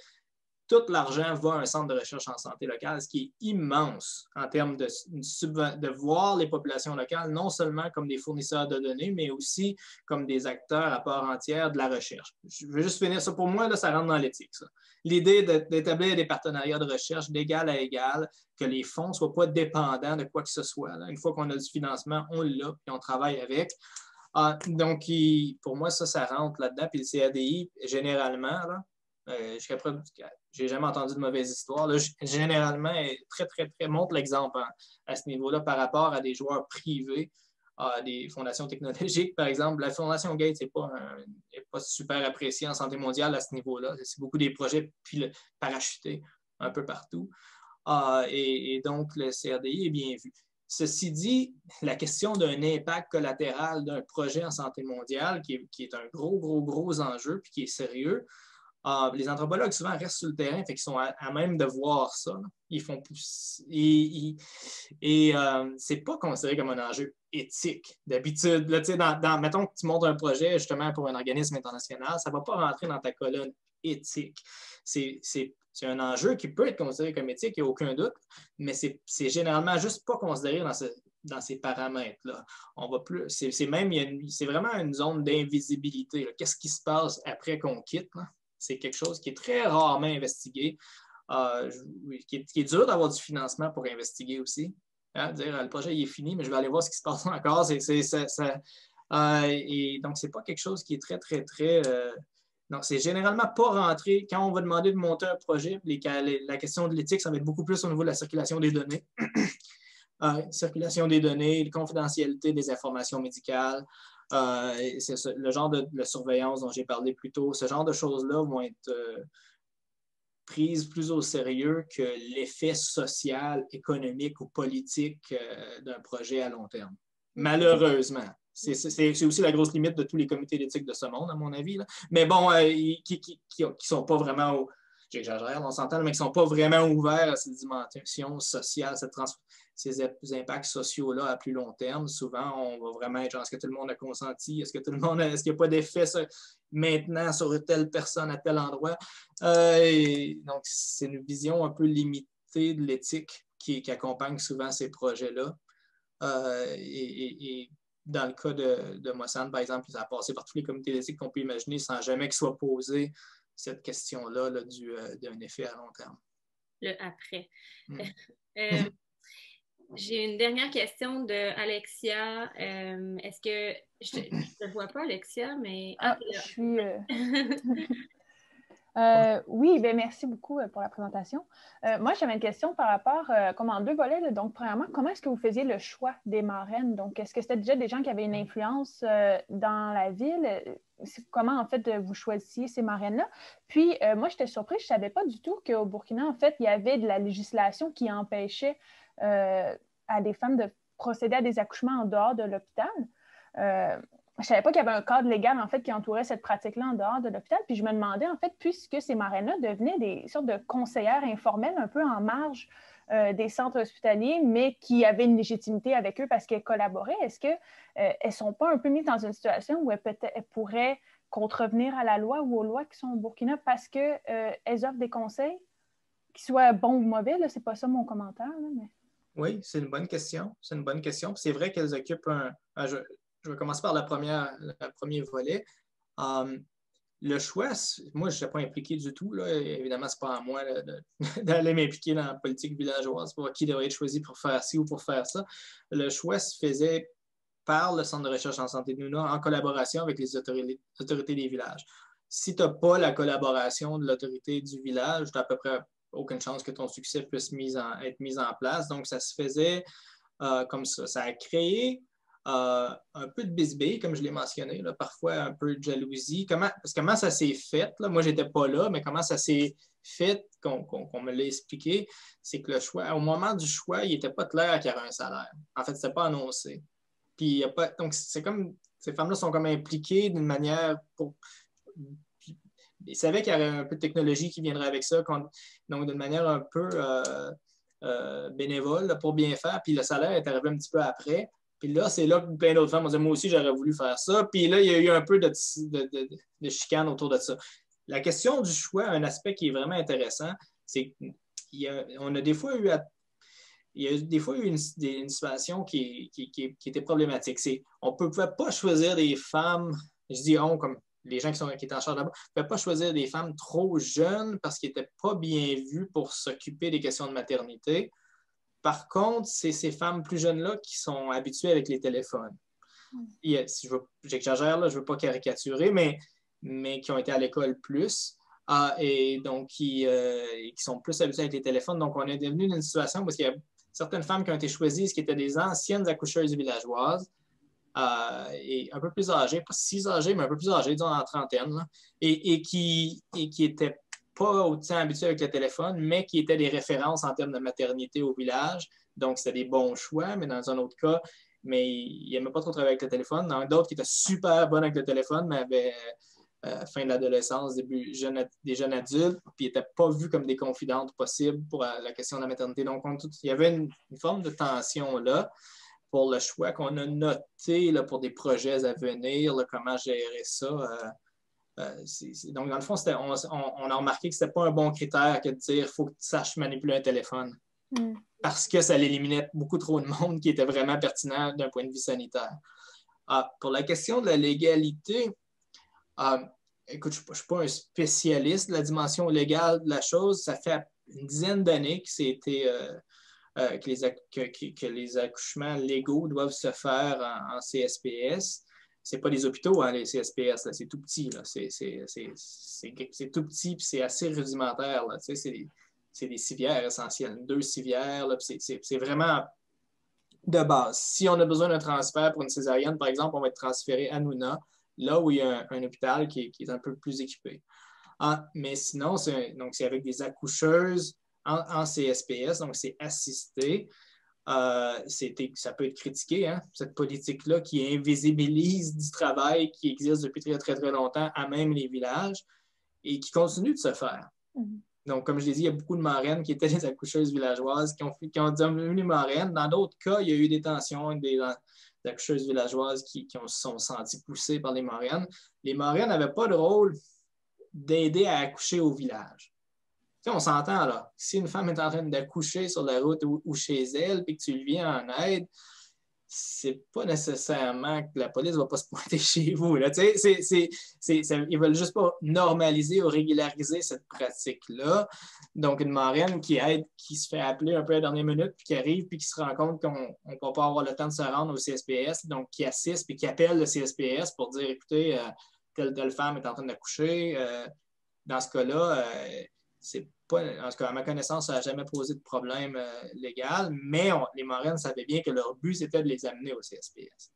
tout l'argent va à un centre de recherche en santé locale, ce qui est immense en termes de voir les populations locales, non seulement comme des fournisseurs de données, mais aussi comme des acteurs à part entière de la recherche. Je veux juste finir ça. Pour moi, là, ça rentre dans l'éthique, ça. L'idée d'établir des partenariats de recherche d'égal à égal, que les fonds ne soient pas dépendants de quoi que ce soit. Là. Une fois qu'on a du financement, on l'a, puis on travaille avec. Donc, pour moi, ça rentre là-dedans. Puis le CADI, généralement, là, jusqu'à preuve, j'ai jamais entendu de mauvaise histoire. Là, généralement, montre l'exemple à ce niveau-là par rapport à des joueurs privés, à des fondations technologiques, par exemple. La Fondation Gates n'est pas super appréciée en santé mondiale à ce niveau-là. C'est beaucoup des projets parachutés un peu partout. Et donc, le CRDI est bien vu. Ceci dit, la question d'un impact collatéral d'un projet en santé mondiale, qui est un gros enjeu, puis qui est sérieux, les anthropologues, souvent, restent sur le terrain, fait qu'ils sont à même de voir ça. Là. Ils font plus. C'est pas considéré comme un enjeu éthique. D'habitude, là, mettons que tu montes un projet justement pour un organisme international, ça ne va pas rentrer dans ta colonne éthique. C'est un enjeu qui peut être considéré comme éthique, il n'y a aucun doute, mais c'est généralement juste pas considéré dans ces paramètres-là. C'est vraiment une zone d'invisibilité. Qu'est-ce qui se passe après qu'on quitte? Là? C'est quelque chose qui est très rarement investigué, qui est dur d'avoir du financement pour investiguer aussi. Hein, dire le projet il est fini, mais je vais aller voir ce qui se passe encore. Et donc, ce n'est pas quelque chose qui est très. Donc, c'est généralement pas rentré. Quand on va demander de monter un projet, la question de l'éthique, ça va être beaucoup plus au niveau de la circulation des données. Circulation des données, la confidentialité des informations médicales. C'est le genre de surveillance dont j'ai parlé plus tôt. Ce genre de choses-là vont être prises plus au sérieux que l'effet social, économique ou politique d'un projet à long terme. Malheureusement. C'est aussi la grosse limite de tous les comités d'éthique de ce monde, à mon avis. Là. Mais bon, qui ne sont pas vraiment, j'exagère, on s'entend, mais qui ne sont pas vraiment ouverts à ces dimensions sociales, ces impacts sociaux-là à plus long terme. Souvent, on va vraiment être genre, est-ce que tout le monde a consenti? Est-ce qu'il n'y a pas d'effet maintenant sur telle personne à tel endroit? Donc, c'est une vision un peu limitée de l'éthique qui accompagne souvent ces projets-là. Et dans le cas de Mossad, par exemple, ça a passé par tous les comités d'éthique qu'on peut imaginer sans jamais qu'il soit posé cette question-là là, d'un effet à long terme. Le après. J'ai une dernière question de Alexia. Est-ce que... Je ne vois pas, Alexia, mais... je suis... oui, bien, merci beaucoup pour la présentation. Moi, j'avais une question par rapport, comme en deux volets. Là. Donc, premièrement, comment est-ce que vous faisiez le choix des marraines? Donc, est-ce que c'était déjà des gens qui avaient une influence dans la ville? Comment, en fait, vous choisissiez ces marraines-là? Puis, moi, j'étais surprise, je ne savais pas du tout qu'au Burkina, en fait, il y avait de la législation qui empêchait à des femmes de procéder à des accouchements en dehors de l'hôpital. Je ne savais pas qu'il y avait un cadre légal, en fait, qui entourait cette pratique-là en dehors de l'hôpital. Puis je me demandais, en fait, puisque ces marraines-là devenaient des sortes de conseillères informelles un peu en marge des centres hospitaliers, mais qui avaient une légitimité avec eux parce qu'elles collaboraient, est-ce qu'elles ne sont pas un peu mises dans une situation où elles pourraient contrevenir à la loi ou aux lois qui sont au Burkina parce qu'elles offrent des conseils, qu'ils soient bons ou mauvais? Ce n'est pas ça mon commentaire. Là, mais... Oui, c'est une bonne question. C'est une bonne question. C'est vrai qu'elles occupent je vais commencer par le premier volet. Le choix, moi, je ne suis pas impliqué du tout. Là. Évidemment, ce n'est pas à moi là, d'aller m'impliquer dans la politique villageoise pour qui devrait être choisi pour faire ci ou pour faire ça. Le choix se faisait par le Centre de recherche en santé de Nouna en collaboration avec les autorités des villages. Si tu n'as pas la collaboration de l'autorité du village, tu n'as à peu près aucune chance que ton succès puisse être mis en place. Donc, ça se faisait comme ça. Ça a créé un peu de bisbille, comme je l'ai mentionné, là, parfois un peu de jalousie. Comment ça s'est fait? Là? Moi, je n'étais pas là, mais comment ça s'est fait qu'on me l'a expliqué, c'est que le choix, au moment du choix, il n'était pas clair qu'il y aurait un salaire. En fait, ce n'était pas annoncé. Puis, il y a pas, donc, c'est comme, ces femmes-là sont comme impliquées d'une manière ils savaient qu'il y aurait un peu de technologie qui viendrait avec ça, donc d'une manière un peu bénévole là, pour bien faire. Puis le salaire est arrivé un petit peu après. Puis là, c'est là que plein d'autres femmes ont dit « Moi aussi, j'aurais voulu faire ça. » Puis là, il y a eu un peu de chicane autour de ça. La question du choix, un aspect qui est vraiment intéressant, c'est qu'on a des fois eu il y a des fois eu une situation qui était problématique. On ne pouvait pas choisir des femmes, je dis on comme les gens qui étaient en charge là-bas, ne pouvaient pas choisir des femmes trop jeunes parce qu'ils n'étaient pas bien vus pour s'occuper des questions de maternité. Par contre, c'est ces femmes plus jeunes-là qui sont habituées avec les téléphones. J'exagère, là, je ne veux pas caricaturer, mais qui ont été à l'école plus. Et donc qui sont plus habituées avec les téléphones. Donc, on est devenu dans une situation parce qu'il y a certaines femmes qui ont été choisies, qui étaétaient des anciennes accoucheuses villageoises, et un peu plus âgées, pas si âgées, mais un peu plus âgées, disons en trentaine, là, et qui n'étaient pas autant habituées avec le téléphone, mais qui étaient des références en termes de maternité au village. Donc, c'était des bons choix, mais dans un autre cas, mais ils n'aimaient pas trop travailler avec le téléphone. Dans d'autres qui étaient super bonnes avec le téléphone, mais avaient fin de l'adolescence, des jeunes adultes, puis n'étaient pas vus comme des confidentes possibles pour la question de la maternité. Donc, il y avait une forme de tension là pour le choix qu'on a noté là, pour des projets à venir, là, comment gérer ça. Donc, dans le fond, on a remarqué que ce n'était pas un bon critère que de dire qu'il faut que tu saches manipuler un téléphone. Parce que ça éliminait beaucoup trop de monde qui était vraiment pertinent d'un point de vue sanitaire. Pour la question de la légalité, écoute, je ne suis pas un spécialiste de la dimension légale de la chose. Ça fait une dizaine d'années que les accouchements légaux doivent se faire en CSPS. Ce n'est pas des hôpitaux, hein, les CSPS, là, c'est tout petit. Là. C'est tout petit et c'est assez rudimentaire. Là. Tu sais, c'est des civières essentielles, 2 civières. Là, c'est vraiment de base. Si on a besoin d'un transfert pour une césarienne, par exemple, on va être transféré à Nouna, là où il y a un hôpital qui est un peu plus équipé. Mais sinon, c'est avec des accoucheuses en CSPS, donc c'est assisté. Ça peut être critiqué, hein, cette politique-là qui invisibilise du travail qui existe depuis très, très, très longtemps à même les villages et qui continue de se faire. Donc, comme je l'ai dit, il y a beaucoup de marraines qui étaient des accoucheuses villageoises qui ont devenu marraines. Dans d'autres cas, il y a eu des tensions avec des accoucheuses villageoises qui se sont senties poussées par les marraines. Les marraines n'avaient pas de rôle d'aider à accoucher au village. Tu sais, on s'entend là. Si une femme est en train d'accoucher sur la route ou chez elle et que tu lui viens en aide, c'est pas nécessairement que la police va pas se pointer chez vous. Là. Tu sais, ils veulent juste pas normaliser ou régulariser cette pratique-là. Donc, une marraine qui se fait appeler un peu à la dernière minute, puis qui arrive, puis qui se rend compte qu'on ne va pas avoir le temps de se rendre au CSPS, donc qui assiste, puis qui appelle le CSPS pour dire, écoutez, telle femme est en train d'accoucher. Dans ce cas-là, c'est pas, en tout cas, à ma connaissance, ça n'a jamais posé de problème légal, mais les marraines savaient bien que leur but, c'était de les amener au CSPS.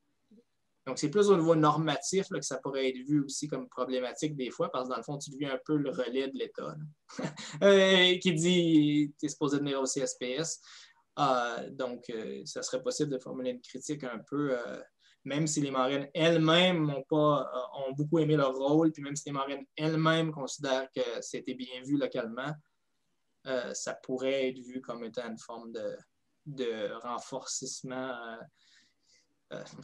Donc, c'est plus au niveau normatif là, que ça pourrait être vu aussi comme problématique des fois, parce que dans le fond, tu deviens un peu le relais de l'État qui dit tu es supposé venir au CSPS. Donc, ça serait possible de formuler une critique un peu, même si les marraines elles-mêmes ont beaucoup aimé leur rôle, puis même si les marraines elles-mêmes considèrent que c'était bien vu localement, ça pourrait être vu comme étant une forme de renforcement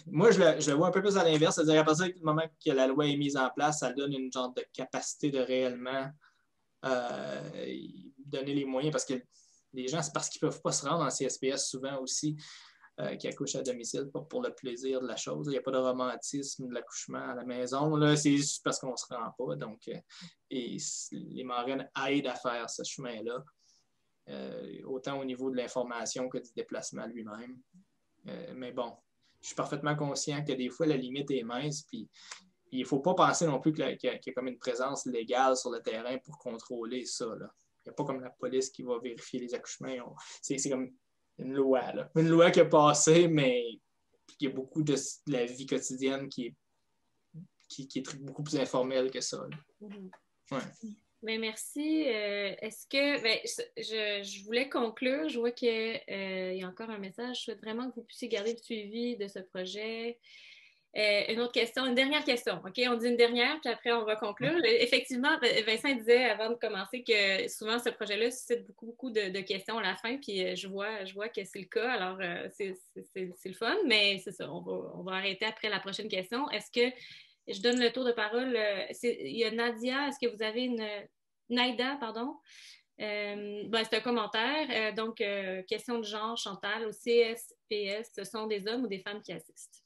Moi, je le vois un peu plus à l'inverse, c'est-à-dire à partir du moment que la loi est mise en place, ça donne une genre de capacité de réellement donner les moyens, parce que les gens, c'est parce qu'ils ne peuvent pas se rendre en CSPS souvent aussi, qui accouchent à domicile pour le plaisir de la chose. Il n'y a pas de romantisme de l'accouchement à la maison. Là, c'est juste parce qu'on ne se rend pas. Donc, et les marraines aident à faire ce chemin-là, autant au niveau de l'information que du déplacement lui-même. Mais bon, je suis parfaitement conscient que des fois, la limite est mince, puis il ne faut pas penser non plus qu'il y a comme une présence légale sur le terrain pour contrôler ça. Là. Il n'y a pas comme la police qui va vérifier les accouchements. C'est comme une loi. Là. Une loi qui a passé, mais il y a beaucoup de la vie quotidienne qui est beaucoup plus informelle que ça. Ouais. Bien, merci. Est-ce que je voulais conclure. Je vois qu'il y a encore un message. Je souhaite vraiment que vous puissiez garder le suivi de ce projet. Une autre question, une dernière question. OK, on dit une dernière, puis après, on va conclure. Effectivement, Vincent disait avant de commencer que souvent, ce projet-là suscite beaucoup de questions à la fin, puis je vois que c'est le cas. Alors, c'est le fun, mais c'est ça, on va arrêter après la prochaine question. Est-ce que je donne le tour de parole? Il y a Nadia, est-ce que vous avez Naïda, pardon. C'est un commentaire. Question de genre, Chantal, au CSPS, ce sont des hommes ou des femmes qui assistent?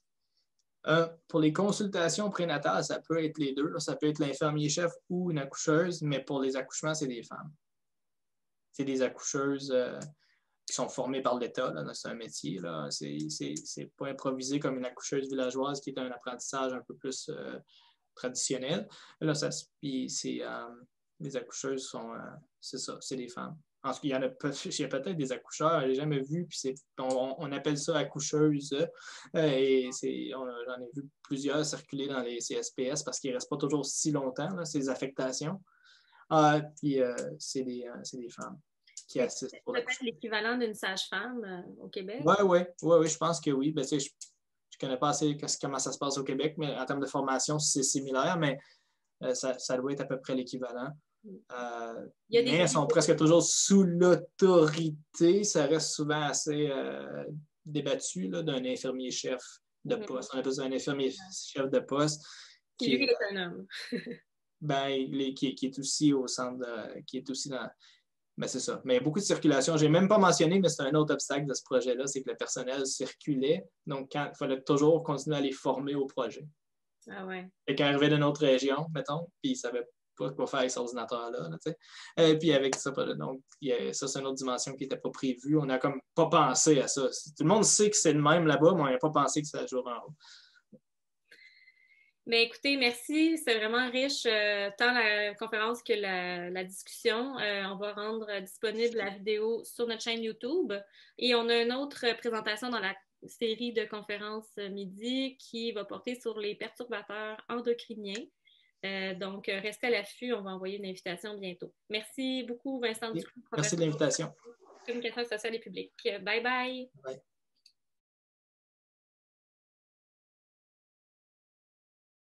Pour les consultations prénatales, ça peut être les deux. Là. Ça peut être l'infirmier-chef ou une accoucheuse, mais pour les accouchements, c'est des femmes. C'est des accoucheuses qui sont formées par l'État. C'est un métier. C'est pas improvisé comme une accoucheuse villageoise qui est un apprentissage un peu plus traditionnel. Là, les accoucheuses sont... c'est ça, c'est des femmes. En tout cas, il y a peut-être des accoucheurs, je n'ai jamais vu, puis on appelle ça accoucheuse. J'en ai vu plusieurs circuler dans les CSPS parce qu'ils ne restent pas toujours si longtemps, là, ces affectations. Puis c'est des femmes qui assistent pour peut-être l'équivalent d'une sage-femme au Québec? Oui, je pense que oui. Ben, je ne connais pas assez comment ça se passe au Québec, mais en termes de formation, c'est similaire, mais ça doit être à peu près l'équivalent. Mais elles sont presque toujours sous l'autorité. Ça reste souvent assez débattu d'un infirmier-chef de poste. On appelle ça un infirmier-chef de poste. Qui lui est un homme. Qui est aussi au centre qui est aussi dans. Ben, c'est ça. Mais il y a beaucoup de circulation. Je n'ai même pas mentionné, mais c'est un autre obstacle de ce projet-là, c'est que le personnel circulait. Donc, il fallait toujours continuer à les former au projet. Ah ouais. Quelqu'un arrivait d'une autre région, mettons, puis il ne savait pas quoi faire avec cet ordinateur-là. Puis avec ça, donc, ça, c'est une autre dimension qui n'était pas prévue. On n'a comme pas pensé à ça. Tout le monde sait que c'est le même là-bas, mais on n'a pas pensé que ça jouerait un rôle. Mais écoutez, merci. C'est vraiment riche, tant la conférence que la discussion. On va rendre disponible la vidéo sur notre chaîne YouTube. Et on a une autre présentation dans la série de conférences midi qui va porter sur les perturbateurs endocriniens. Donc, restez à l'affût. On va envoyer une invitation bientôt. Merci beaucoup, Vincent Duclos. Merci de l'invitation. Communication sociale et publique. Bye bye. Bye.